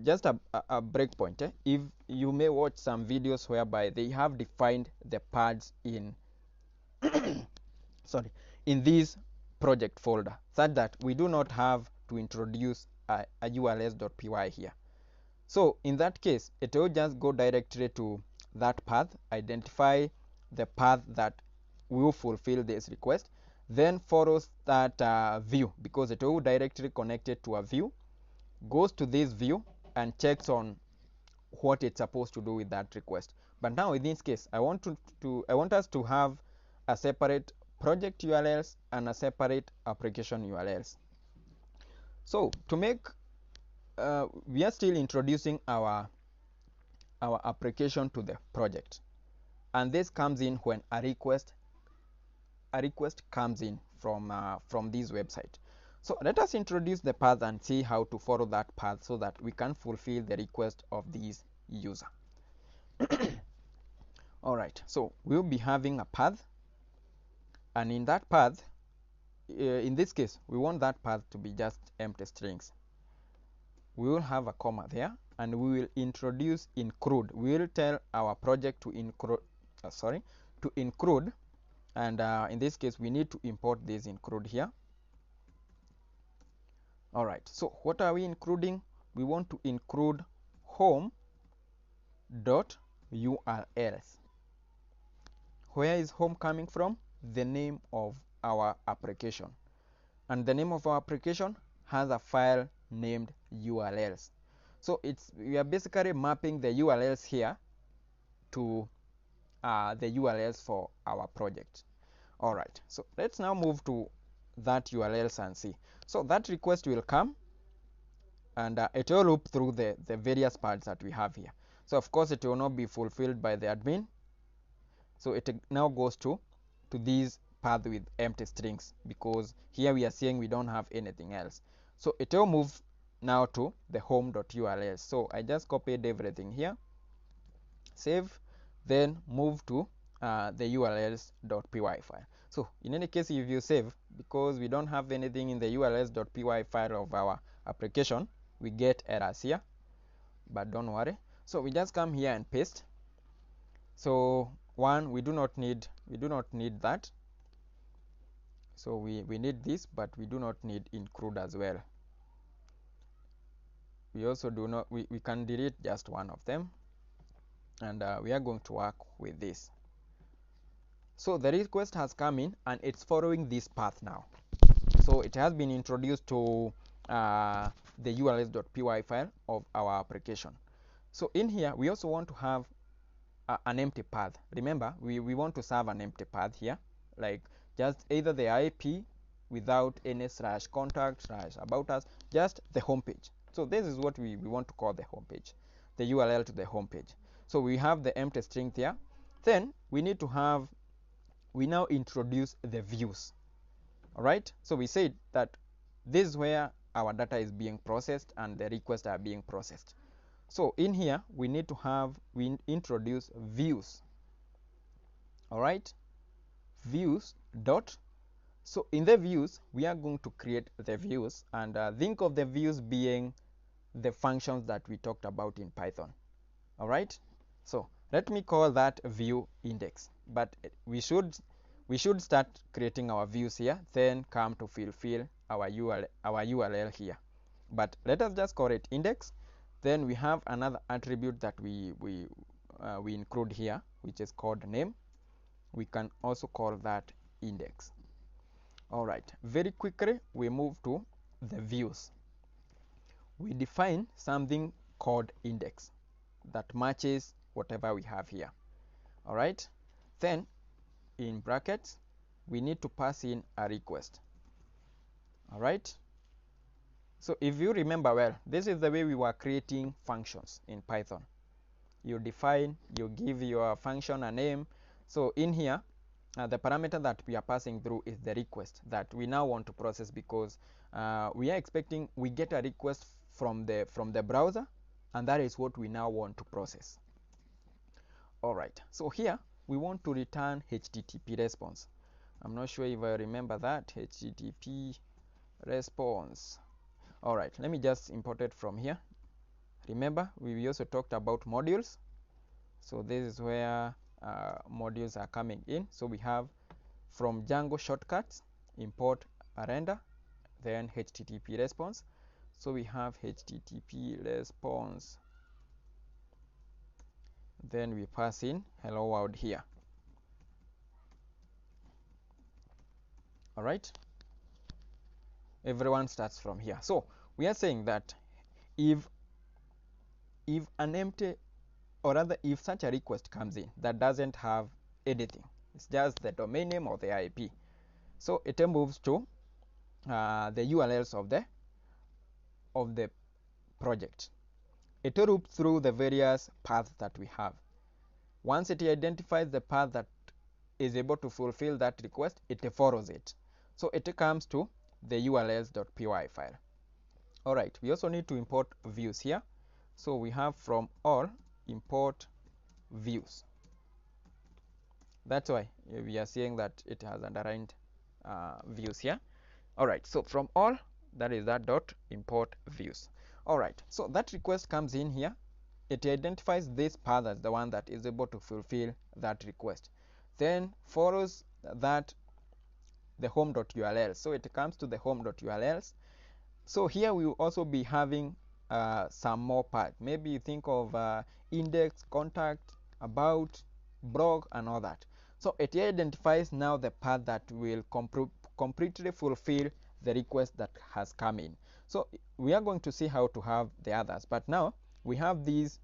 just a breakpoint. If you may watch some videos whereby they have defined the paths in sorry, in this project folder, such that we do not have to introduce a urls.py here. So in that case, it will just go directly to that path, identify the path that will fulfill this request, then follows that view, because it will directly connect it to a view, goes to this view and checks on what it's supposed to do with that request. But now in this case, I want us to have a separate project URLs and a separate application URLs. So to make we are still introducing our application to the project, and this comes in when a request comes in from this website. So let us introduce the path and see how to follow that path so that we can fulfill the request of this user. All right, so we'll be having a path, and in that path, in this case, we want that path to be just empty strings. We will have a comma there, and we will introduce include. We will tell our project to include, and in this case, we need to import this include here. All right, so what are we including? We want to include home.urls. Where is home coming from? The name of our application, and the name of our application has a file named URLs. So we are basically mapping the URLs here to the URLs for our project. All right, so let's now move to that URLs and see. So that request will come, and it will loop through the various parts that we have here. So of course it will not be fulfilled by the admin, so it now goes to this path with empty strings, because here we are saying we don't have anything else. So it will move now to the home.urls. So I just copied everything here, save, then move to the urls.py file. So in any case, if you save, because we don't have anything in the urls.py file of our application, we get errors here, but don't worry. So we just come here and paste. So one, we do not need that. So we need this, but we do not need include as well. We also do not, we can delete just one of them, and we are going to work with this. So the request has come in, and it's following this path now. So it has been introduced to the urls.py file of our application. So in here, we also want to have an empty path. Remember, we want to serve an empty path here, like just either the IP without any slash contact slash about us, just the home page. So this is what we want to call the home page, the URL to the home page. So we have the empty string there. Then we need to have, we now introduce the views. All right. So we said that this is where our data is being processed and the requests are being processed. So in here, we need to have, we introduce views. All right. Views dot. So in the views, we are going to create the views, and think of the views being the functions that we talked about in Python. All right. So let me call that view index, but we should start creating our views here, then come to fulfill our URL here. But let us just call it index. Then we have another attribute that we include here, which is called name. We can also call that index. All right, very quickly we move to the views. We define something called index that matches whatever we have here. All right, then in brackets we need to pass in a request. All right, so if you remember well, this is the way we were creating functions in Python. You define, you give your function a name. So in here, the parameter that we are passing through is the request that we now want to process, because we are expecting we get a request from the browser, and that is what we now want to process. All right, so here we want to return HTTP response. I'm not sure if I remember that HTTP response. All right, let me just import it from here. Remember, we also talked about modules. So this is where modules are coming in. So we have from Django shortcuts, import a render, then HTTP response. So we have HTTP response, then we pass in hello world here. All right, everyone starts from here. So we are saying that if an empty, or rather if such a request comes in that doesn't have anything, it's just the domain name or the IP, so it moves to the URLs of the project. It will loop through the various paths that we have. Once it identifies the path that is able to fulfill that request, it follows it. So it comes to the urls.py file. All right, we also need to import views here. So we have from all import views. That's why we are seeing that it has underlined views here. All right, so from all, that is that dot import views. All right, so that request comes in here. It identifies this path as the one that is able to fulfill that request. Then follows that the home.urls. So it comes to the home.urls. So here we will also be having some more paths. Maybe you think of index, contact, about, blog, and all that. So it identifies now the path that will completely fulfill the request that has come in. So we are going to see how to have the others, but now we have these,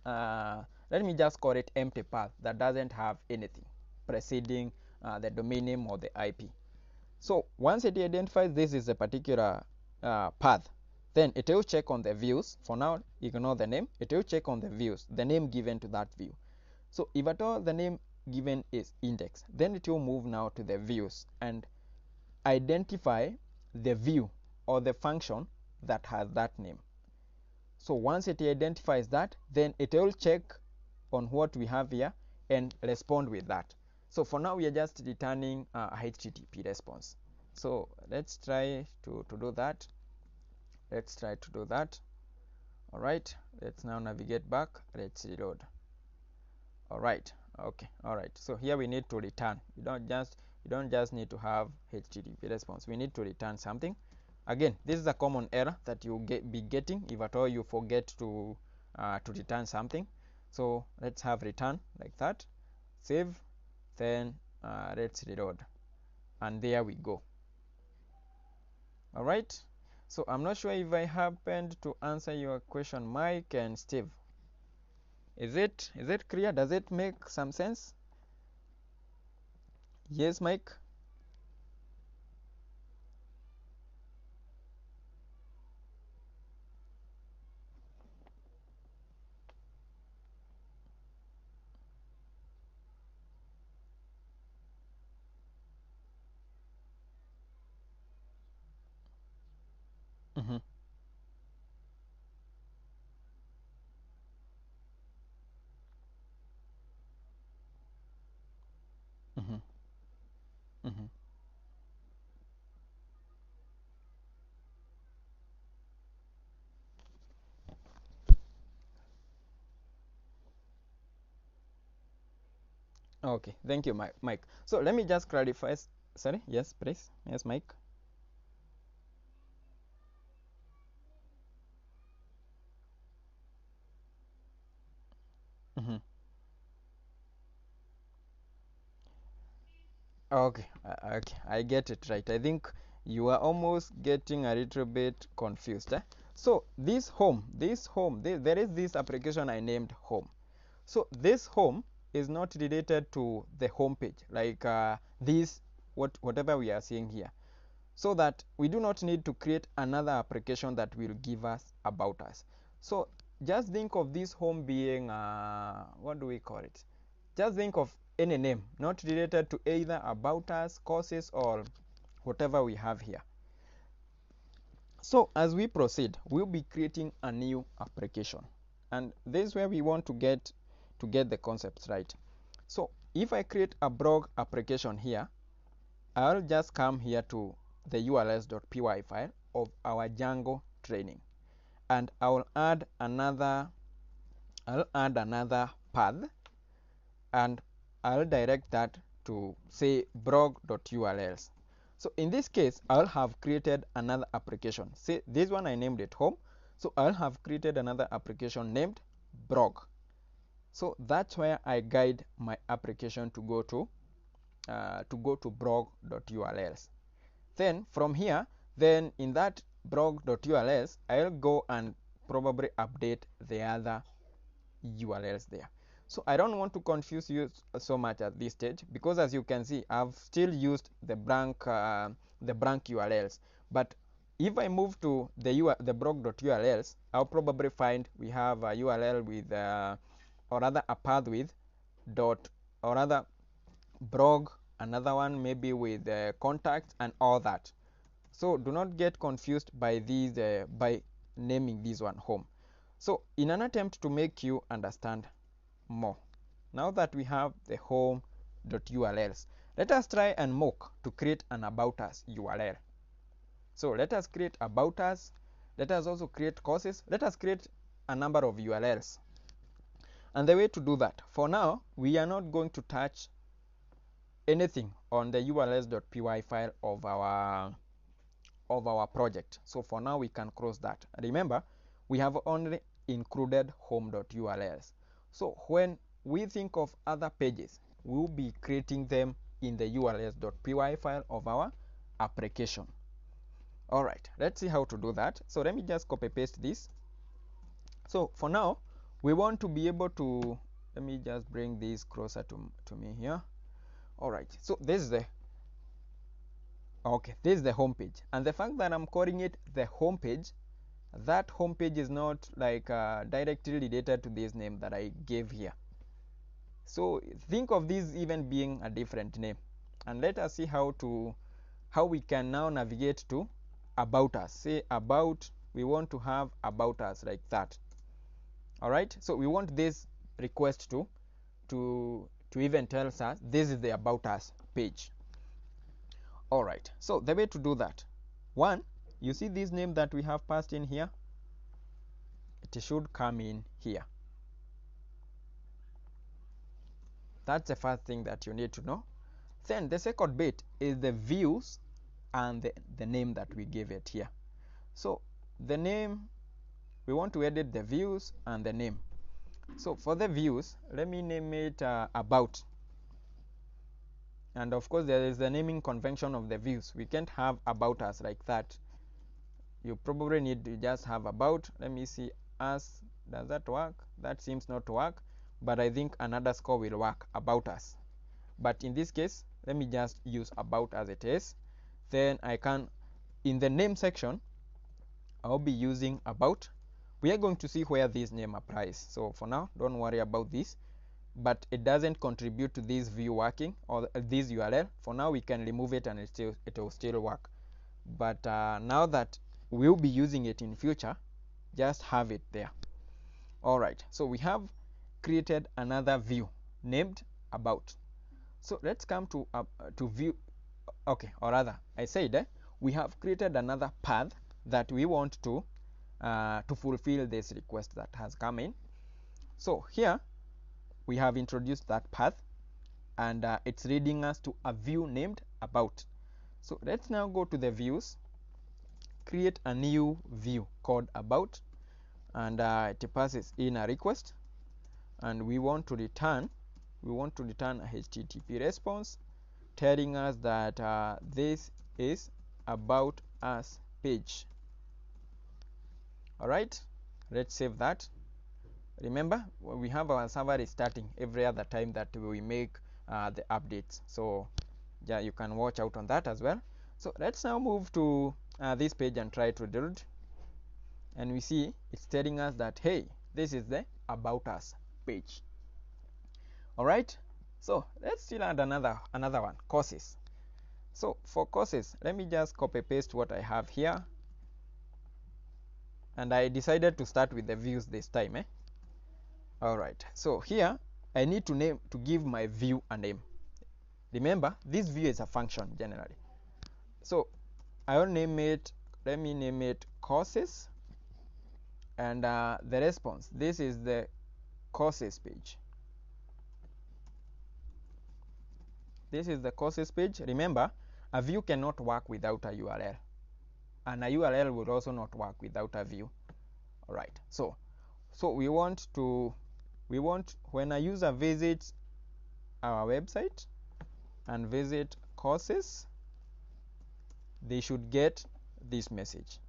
let me just call it empty path that doesn't have anything preceding the domain name or the IP. So once it identifies this is a particular path, then it will check on the views. For now, ignore the name. It will check on the views, the name given to that view. So if at all the name given is index, then it will move now to the views and identify the view or the function that has that name. So once it identifies that, then it will check on what we have here and respond with that. So for now, we are just returning a HTTP response. So let's try to do that. Let's try to do that. All right, let's now navigate back. Let's reload. All right, okay, all right. So here we need to return. You don't just need to have HTTP response. We need to return something. Again, this is a common error that you be getting if at all you forget to return something. So let's have return like that. Save, then let's reload, and there we go. All right. So I'm not sure if I happened to answer your question, Mike and Steve. Is it clear? Does it make some sense? Yes, Mike? Mm-hmm. Mm-hmm. Mm-hmm. Okay, thank you, Mike. So let me just clarify. Sorry, yes, please. Yes, Mike. Mm-hmm. Okay, okay, I get it right. I think you are almost getting a little bit confused. So there is this application I named home. So this home is not related to the home page, like this whatever we are seeing here. So that we do not need to create another application that will give us about us. So just think of this home being what do we call it? Just think of any name not related to either about us, courses, or whatever we have here. So as we proceed, we'll be creating a new application, and this is where we want to get the concepts right. So if I create a blog application here, I'll just come here to the urls.py file of our Django training, and I'll add another path, and I'll direct that to say blog.urls. So in this case, I'll have created another application. Say this one I named it home. So I'll have created another application named blog. So that's where I guide my application to go to blog.urls. Then from here, then in that blog.urls, I'll go and probably update the other URLs there. So I don't want to confuse you so much at this stage, because as you can see, I've still used the blank URLs. But if I move to the blog.urls, I'll probably find we have a URL with or rather a path with dot or rather blog, another one maybe with contacts and all that. So do not get confused by these by naming this one home. So in an attempt to make you understand more, now that we have the home.urls, let us try and mock to create an about us URL. So let us create about us. Let us also create courses. Let us create a number of URLs. And the way to do that, for now, we are not going to touch anything on the urls.py file of our project. So for now, we can close that. Remember, we have only included home.urls. So when we think of other pages, we'll be creating them in the urls.py file of our application. All right, let's see how to do that. So let me just copy paste this. So for now, we want to be able to, let me just bring this closer to me here. All right, so this is the home page, and the fact that I'm calling it the home page, that home page is not like directly related to this name that I gave here. So think of this even being a different name, and let us see how we can now navigate to about us. Say about, we want to have about us like that. All right, so we want this request to even tell us this is the about us page. All right, so the way to do that, one, you see this name that we have passed in here, it should come in here. That's the first thing that you need to know. Then the second bit is the views and the name that we give it here. So the name, we want to edit the views and the name. So for the views, let me name it about. And of course, there is the naming convention of the views. We can't have about us like that. you probably need to just have about. Let me see, us, does that work? That seems not to work, but I think an underscore will work, about us. But in this case, let me just use about as it is. Then I can, in the name section, I'll be using about. We are going to see where this name applies. So for now, don't worry about this, but it doesn't contribute to this view working or this URL. For now, we can remove it and it will still work. But now that we'll be using it in future, just have it there. All right, so we have created another view named about. So let's come to view. Okay, or rather, I said we have created another path that we want to fulfill this request that has come in. So here we have introduced that path, and it's leading us to a view named about. So let's now go to the views, create a new view called about, and it passes in a request, and we want to return a HTTP response telling us that this is about us page. All right, let's save that. Remember, we have our server restarting every other time that we make the updates, so yeah, you can watch out on that as well. So let's now move to this page and try to build, and we see it's telling us that, hey, this is the about us page. All right, so let's still add another one, courses. So for courses, let me just copy paste what I have here, and I decided to start with the views this time. All right, so here I need to give my view a name. Remember, this view is a function generally, so I will name it, let me name it courses, and the response, this is the courses page. This is the courses page. Remember, a view cannot work without a URL, and a URL will also not work without a view. All right, so we want when a user visits our website and visit courses, they should get this message.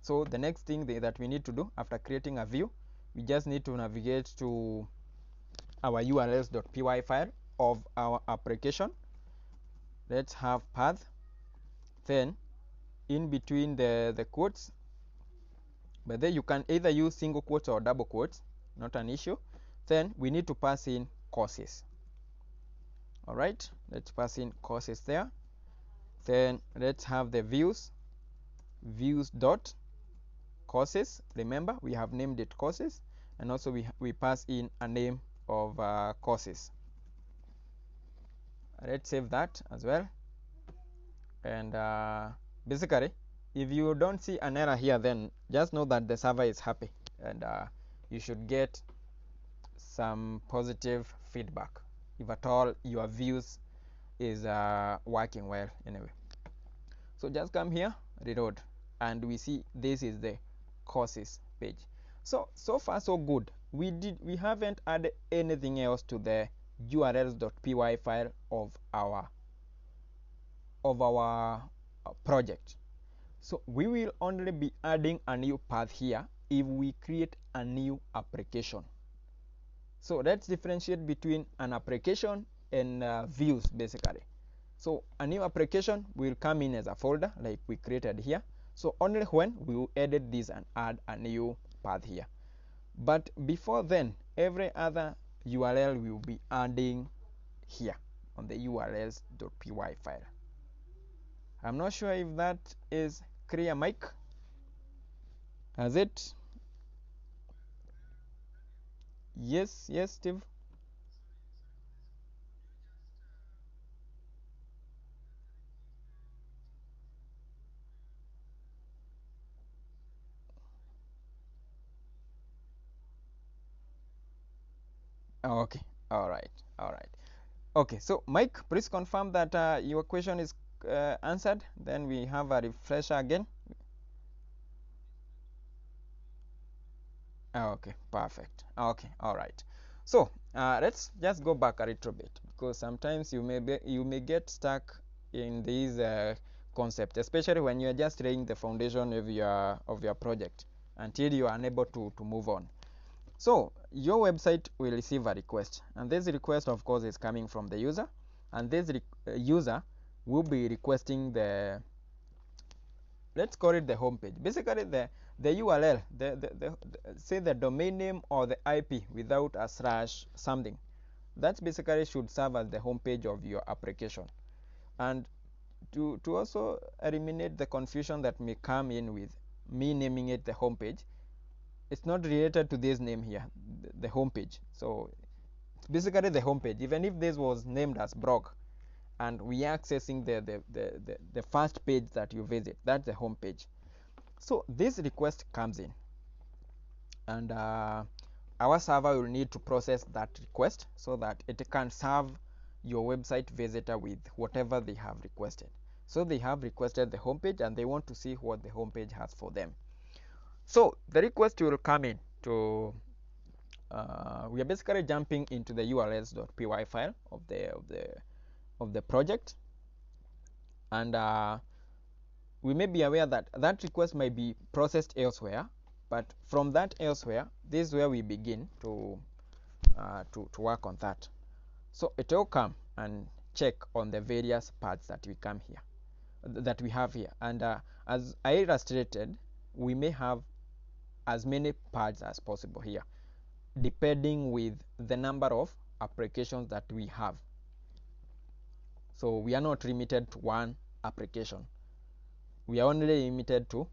So the next thing that we need to do after creating a view, we just need to navigate to our urls.py file of our application. Let's have path, then in between the quotes, but then you can either use single quotes or double quotes, not an issue. Then we need to pass in courses. All right, let's pass in courses there. Then let's have the views dot courses. Remember, we have named it courses, and also we pass in a name of courses. Let's save that as well. And basically, if you don't see an error here, then just know that the server is happy, and you should get some positive feedback if at all your views is working well anyway. So just come here, reload, and we see this is the courses page. So far so good. We haven't added anything else to the urls.py file of our project. So we will only be adding a new path here if we create a new application. So let's differentiate between an application and views basically. So a new application will come in as a folder like we created here. So only when we will edit this and add a new path here. But before then, every other URL we will be adding here on the urls.py file. I'm not sure if that is clear, Mike. Has it? Yes, Steve. Oh, okay. All right. Okay, so Mike, please confirm that your question is answered. Then we have a refresher again. Okay, perfect. Okay, all right. So let's just go back a little bit, because sometimes you may get stuck in these concept, especially when you're just laying the foundation of your project until you are unable to move on. So your website will receive a request, and this request of course is coming from the user, and this user will be requesting the, let's call it the home page. Basically the URL, say the domain name or the IP without a slash something. That basically should serve as the home page of your application. And to also eliminate the confusion that may come in with me naming it the home page, it's not related to this name here, the home page. So it's basically the home page. Even if this was named as blog and we are accessing the first page that you visit, that's the home page. So this request comes in, and our server will need to process that request so that it can serve your website visitor with whatever they have requested. So they have requested the homepage and they want to see what the homepage has for them. So the request will come in to we are basically jumping into the urls.py file of the project, and we may be aware that that request might be processed elsewhere, but from that elsewhere, this is where we begin to work on that. So it will come and check on the various parts that we have here, and as I illustrated, we may have as many parts as possible here, depending with the number of applications that we have. So we are not limited to one application. We are only limited to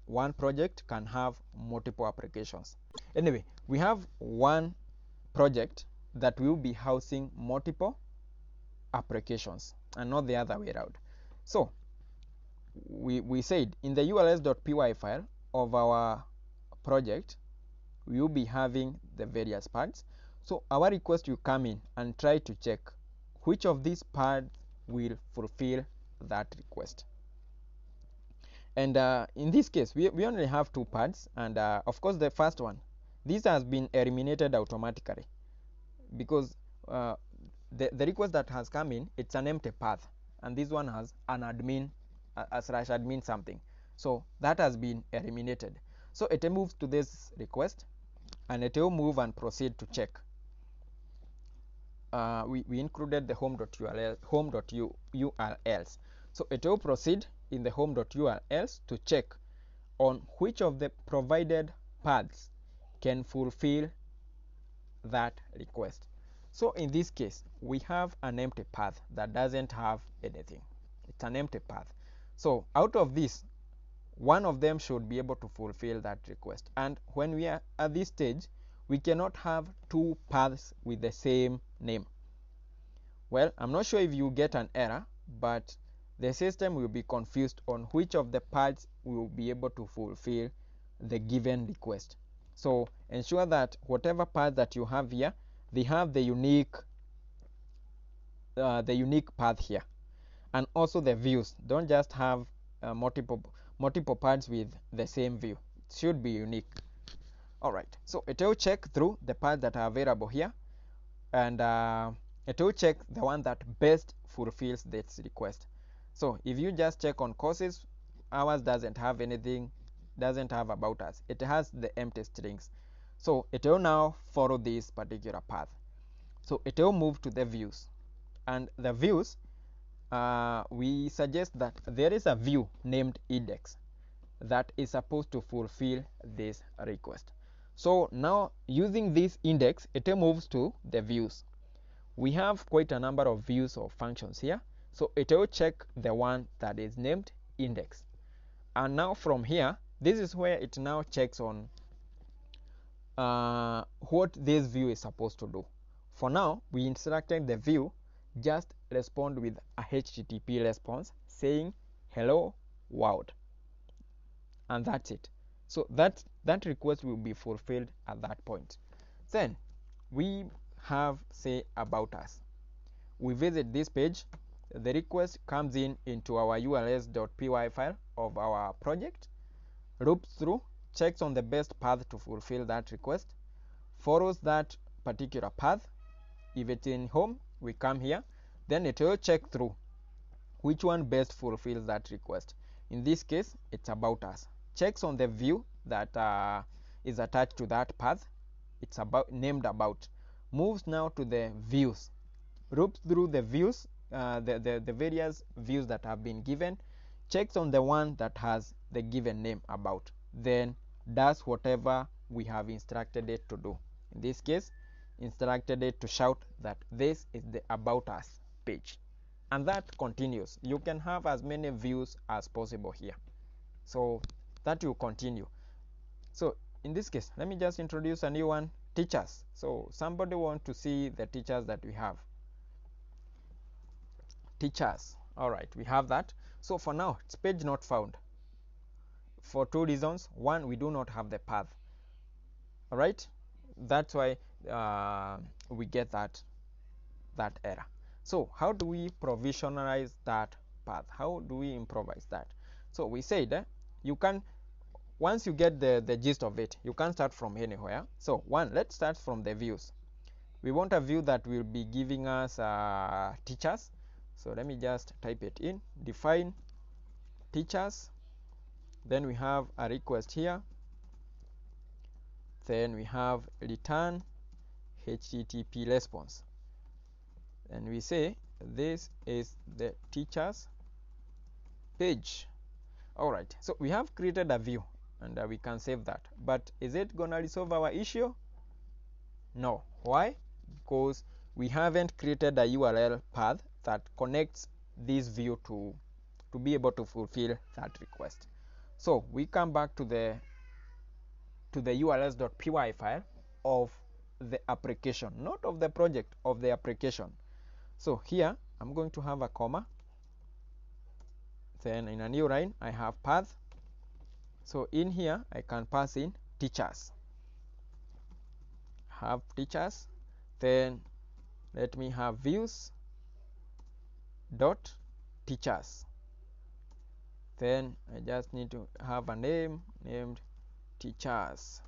one project can have multiple applications. Anyway, we have one project that will be housing multiple applications and not the other way around. So we said in the urls.py file of our project, we will be having the various parts. So our request will come in and try to check which of these parts will fulfill that request. And in this case, we only have two parts, and of course the first one, this has been eliminated automatically because the request that has come in, it's an empty path, and this one has an admin /admin something, so that has been eliminated. So it moves to this request and it will move and proceed to check. We included the home.urls, so it will proceed in the home.urls to check on which of the provided paths can fulfill that request. So in this case, we have an empty path that doesn't have anything. It's an empty path. So out of this, one of them should be able to fulfill that request. And when we are at this stage, we cannot have two paths with the same name. Well, I'm not sure if you get an error, but the system will be confused on which of the paths will be able to fulfill the given request. So ensure that whatever path that you have here, they have the unique path here, and also the views. Don't just have multiple paths with the same view. It should be unique. All right. So it will check through the paths that are available here, and it will check the one that best fulfills this request. So if you just check on courses, ours doesn't have anything, doesn't have about us. It has the empty strings. So it will now follow this particular path. So it will move to the views, and the views, we suggest that there is a view named index that is supposed to fulfill this request. So now using this index, it moves to the views. We have quite a number of views or functions here, so it will check the one that is named index. And now from here, this is where it now checks on what this view is supposed to do. For now, we instructed the view just respond with a HTTP response saying hello world, and that's it. So that request will be fulfilled at that point. Then we have, say, about us. We visit this page, the request comes into our urls.py file of our project, loops through, checks on the best path to fulfill that request, follows that particular path. If it's in home, we come here, then it will check through which one best fulfills that request. In this case, it's about us. Checks on the view that is attached to that path. It's about named about. Moves now to the views. Loops through the views, the various views that have been given. Checks on the one that has the given name about. Then does whatever we have instructed it to do. In this case, instructed it to shout that this is the about us page, and that continues. You can have as many views as possible here, so that will continue. So in this case, let me just introduce a new one, teachers. So somebody want to see the teachers that we have. Teachers. All right, we have that. So for now, it's page not found for two reasons. One, we do not have the path. All right, that's why we get that error. So how do we provisionalize that path? How do we improvise that? So we said you can, once you get the gist of it, you can start from anywhere. So let's start from the views. We want a view that will be giving us teachers. So let me just type it in. Define teachers. Then we have a request here. Then we have return HTTP response. And we say this is the teachers page. All right, so we have created a view, and we can save that. But is it gonna resolve our issue? No. Why? Because we haven't created a URL path that connects this view to be able to fulfill that request. So we come back to the urls.py file of the application, not of the project, of the application. So here I'm going to have a comma. Then in a new line I have path. So in here I can pass in teachers. Have teachers. Then let me have views dot teachers. Then I just need to have a name named teachers.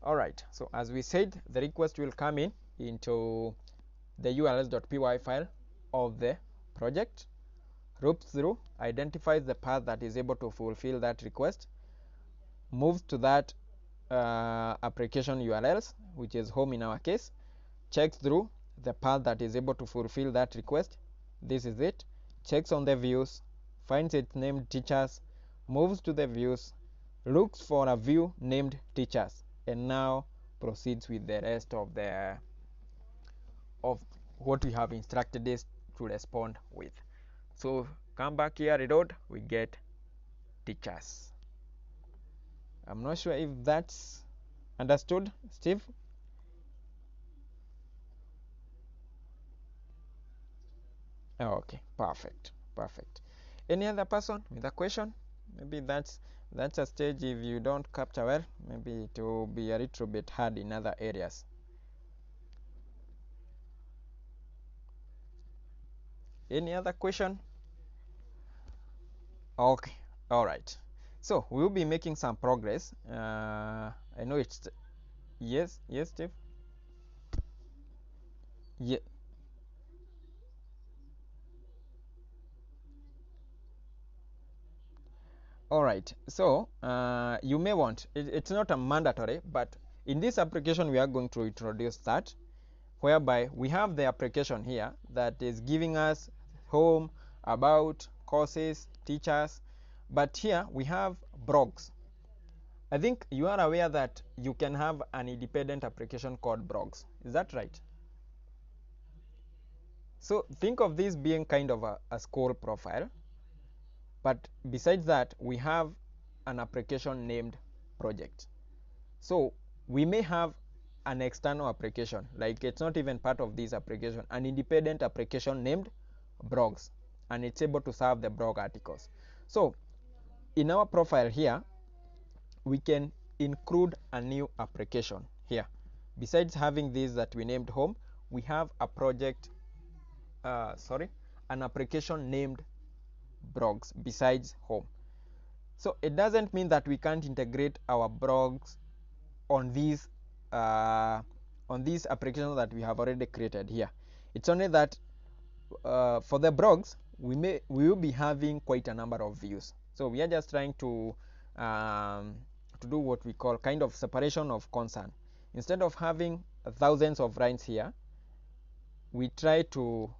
All right, so as we said, the request will come in into the urls.py file of the project, loops through, identifies the path that is able to fulfill that request, moves to that application URLs, which is home in our case, checks through the path that is able to fulfill that request. This is it. Checks on the views, finds it named teachers, moves to the views, looks for a view named teachers, and now proceeds with the rest of what we have instructed this to respond with. So come back here, reload, we get teachers. I'm not sure if that's understood, Steve. Okay, perfect. Any other person with a question? Maybe that's a stage. If you don't capture well, maybe it will be a little bit hard in other areas. Any other question? Okay, all right. So we'll be making some progress. I know it's yes, Steve. Yeah. All right, so you may want, it's not a mandatory, but in this application we are going to introduce that, whereby we have the application here that is giving us home, about, courses, teachers, but here we have blogs. I think you are aware that you can have an independent application called blogs. Is that right? So think of this being kind of a school profile. But besides that, we have an application named project. So we may have an external application, like it's not even part of this application, an independent application named blogs, and it's able to serve the blog articles. So in our profile here, we can include a new application here. Besides having this that we named home, we have a project, an application named blogs besides home. So it doesn't mean that we can't integrate our blogs on these applications that we have already created here. It's only that for the blogs, we will be having quite a number of views. So we are just trying to do what we call kind of separation of concern. Instead of having thousands of lines here, we try to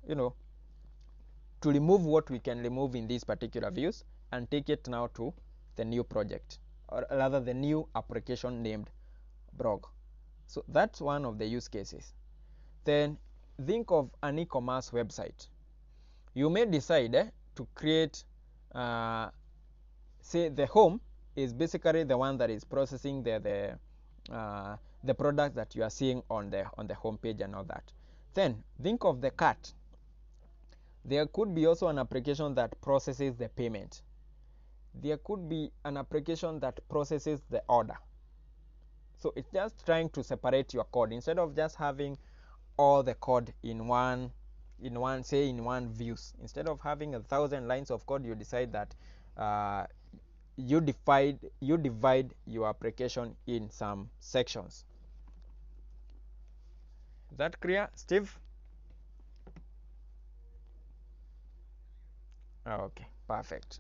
to remove what we can remove in these particular views and take it now to the new project, or rather the new application named blog. So that's one of the use cases. Then think of an e-commerce website. You may decide to create, say the home is basically the one that is processing the product that you are seeing on the home page and all that. Then think of the cart. There could be also an application that processes the payment. There could be an application that processes the order. So it's just trying to separate your code instead of just having all the code in one views. Instead of having 1,000 lines of code, you decide that you divide your application in some sections. Is that clear, Steve? Okay, perfect.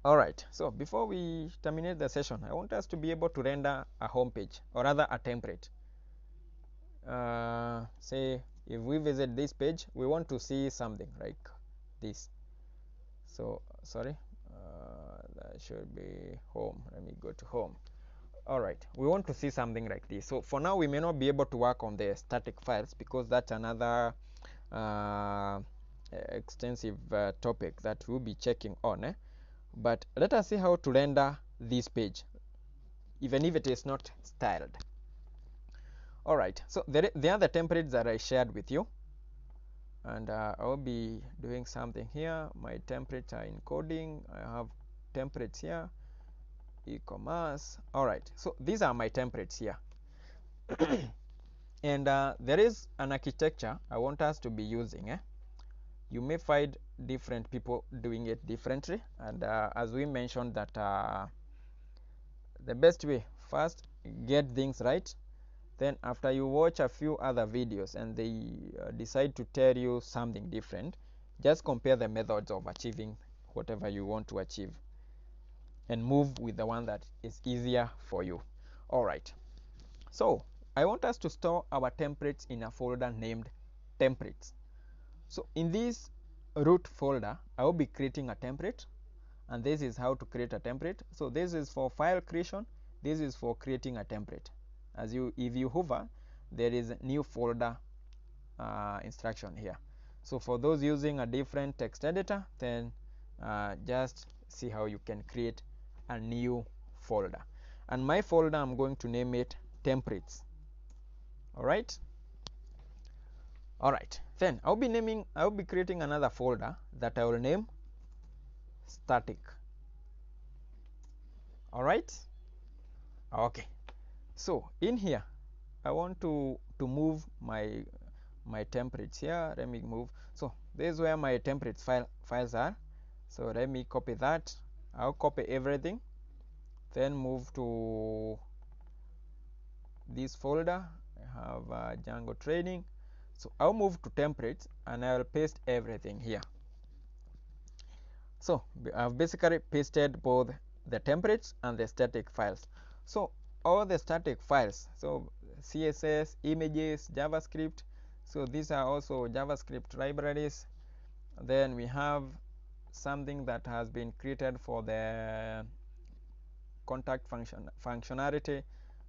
All right, so before we terminate the session, I want us to be able to render a home page, or rather a template. Say if we visit this page, we want to see something like this. So sorry, that should be home. Let me go to home. All right, we want to see something like this. So for now, we may not be able to work on the static files because that's another extensive topic that we'll be checking on. But let us see how to render this page, even if it is not styled. All right, so there are the templates that I shared with you, and I'll be doing something here. My templates are in coding. I have templates here, e-commerce. All right, so these are my templates here. And there is an architecture I want us to be using. You may find different people doing it differently, and as we mentioned that the best way, first get things right, then after you watch a few other videos and they decide to tell you something different, just compare the methods of achieving whatever you want to achieve and move with the one that is easier for you. All right, so I want us to store our templates in a folder named templates. So in this root folder, I will be creating a template, and this is how to create a template. So this is for file creation, this is for creating a template. If you hover, there is a new folder instruction here. So for those using a different text editor, then just see how you can create a new folder. And my folder, I'm going to name it templates. All right. All right. Then I'll be creating another folder that I will name static. All right. Okay. So in here, I want to move my templates here. Let me move. So this is where my templates files are. So let me copy that. I'll copy everything, then move to this folder. I have Django training. So I'll move to templates and I'll paste everything here. So I've basically pasted both the templates and the static files. So all the static files, so CSS, images, JavaScript, so these are also JavaScript libraries. Then we have something that has been created for the contact functionality.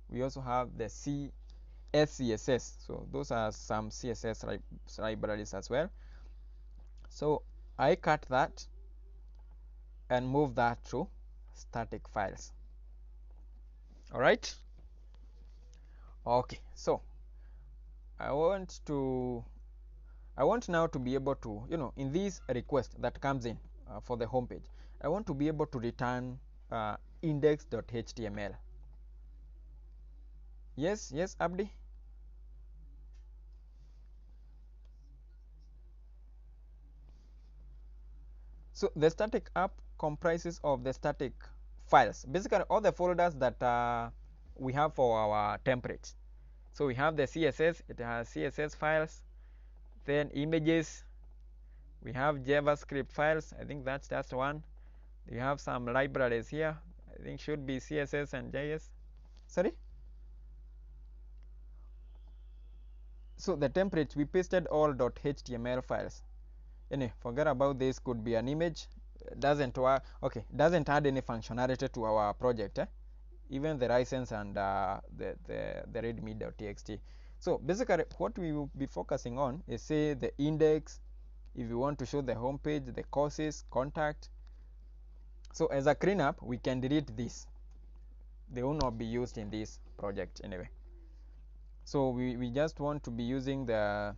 We also have the CSS, so those are some CSS libraries as well. So I cut that and move that to static files. All right. Okay, so I want now to be able to, in this request that comes in for the home page, I want to be able to return index.html. Yes, Abdi. So the static app comprises of the static files, basically all the folders that we have for our templates. So we have the CSS, it has CSS files. Then images, we have JavaScript files. I think that's just one. You have some libraries here. I think should be CSS and JS. Sorry. So the templates we pasted all .html files. Anyway, forget about this. Could be an image. Doesn't work. Okay, doesn't add any functionality to our project. Even the license and the readme.txt. So basically, what we will be focusing on is say the index. If you want to show the home page, the courses, contact. So as a cleanup, we can delete this. They will not be used in this project anyway. So we just want to be using the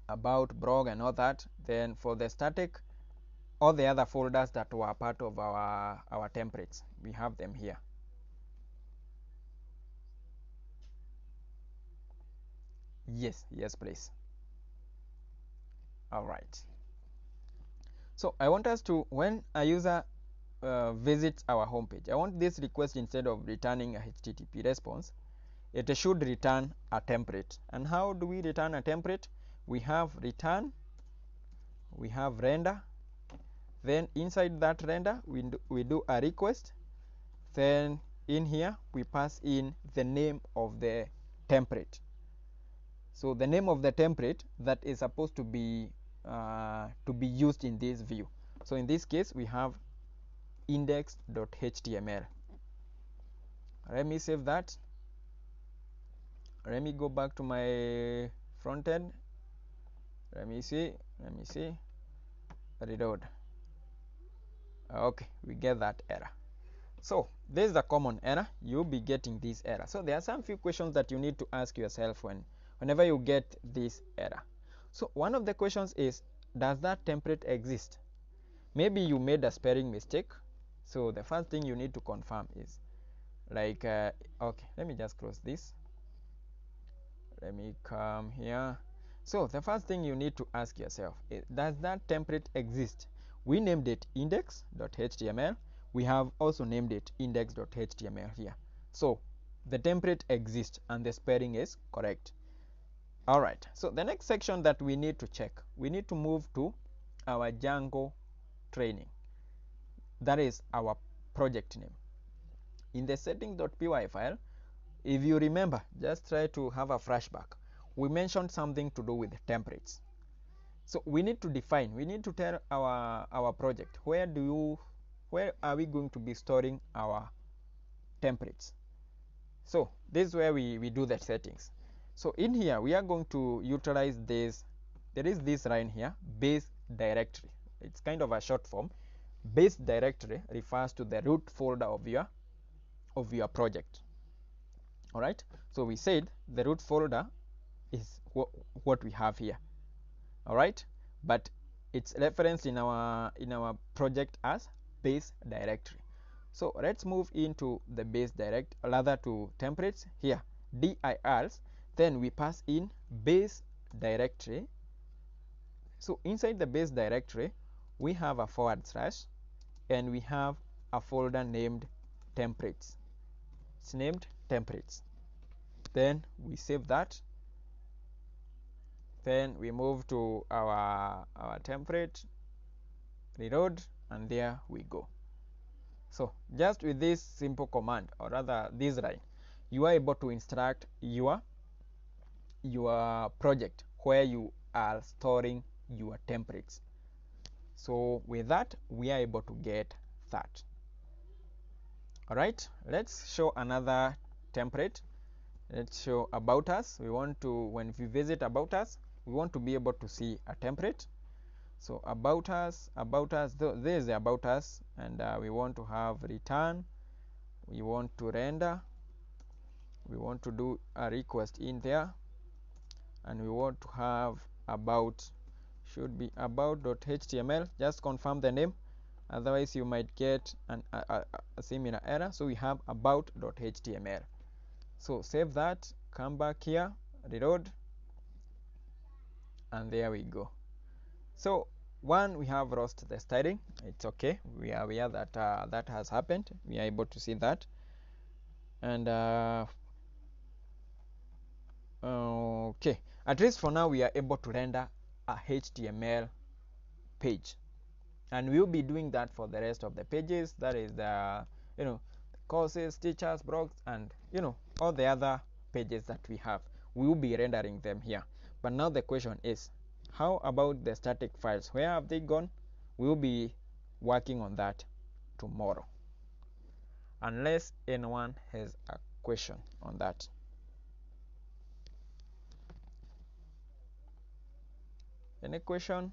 about, blog, and all that. Then for the static, all the other folders that were part of our templates, we have them here. Yes, please. All right. So I want us to, when a user visits our homepage, I want this request, instead of returning a HTTP response, it should return a template. And how do we return a template? We have return, we have render, then inside that render we do a request, then in here we pass in the name of the template. So the name of the template that is supposed to be used in this view. So in this case we have index.html. Let me save that. Let me go back to my front end. Let me see. Reload. Okay, we get that error. So this is a common error. You'll be getting this error. So there are some few questions that you need to ask yourself whenever you get this error. So one of the questions is, does that template exist? Maybe you made a spelling mistake. So the first thing you need to confirm is, like, okay, let me just close this. Let me come here. So the first thing you need to ask yourself is, does that template exist? We named it index.html. We have also named it index.html here. So the template exists and the spelling is correct. All right. So the next section that we need to check, we need to move to our Django training. That is our project name. In the settings.py file, if you remember, just try to have a flashback. We mentioned something to do with templates. So we need to define, we need to tell our project, where are we going to be storing our templates. So this is where we do the settings. So in here we are going to utilize this. There is this line here, base directory. It's kind of a short form. Base directory refers to the root folder of your project. All right. So we said the root folder is what we have here. All right. But it's referenced in our project as base directory. So let's move into the base to templates here, DIRs. Then we pass in base directory. So inside the base directory, we have a / and we have a folder named templates. It's named templates. Then we save that. Then we move to our template, reload, and there we go. So just with this simple command, or rather this line, you are able to instruct your project where you are storing your templates. So with that, we are able to get that. All right, let's show another template. Let's show about us. We want to, when we visit about us, we want to be able to see a template. So about us, there is the about us, and we want to have return, we want to render, we want to do a request in there, and we want to have about, should be about.html. Just confirm the name, otherwise you might get a similar error. So we have about.html. So save that, come back here, reload, and there we go. So we have lost the styling. It's okay. We are aware that that has happened. We are able to see that. And okay, at least for now we are able to render a HTML page, and we'll be doing that for the rest of the pages. That is the courses, teachers, blogs, and all the other pages that we have. We will be rendering them here. But now the question is, how about the static files? Where have they gone? We will be working on that tomorrow, unless anyone has a question on that. Any question?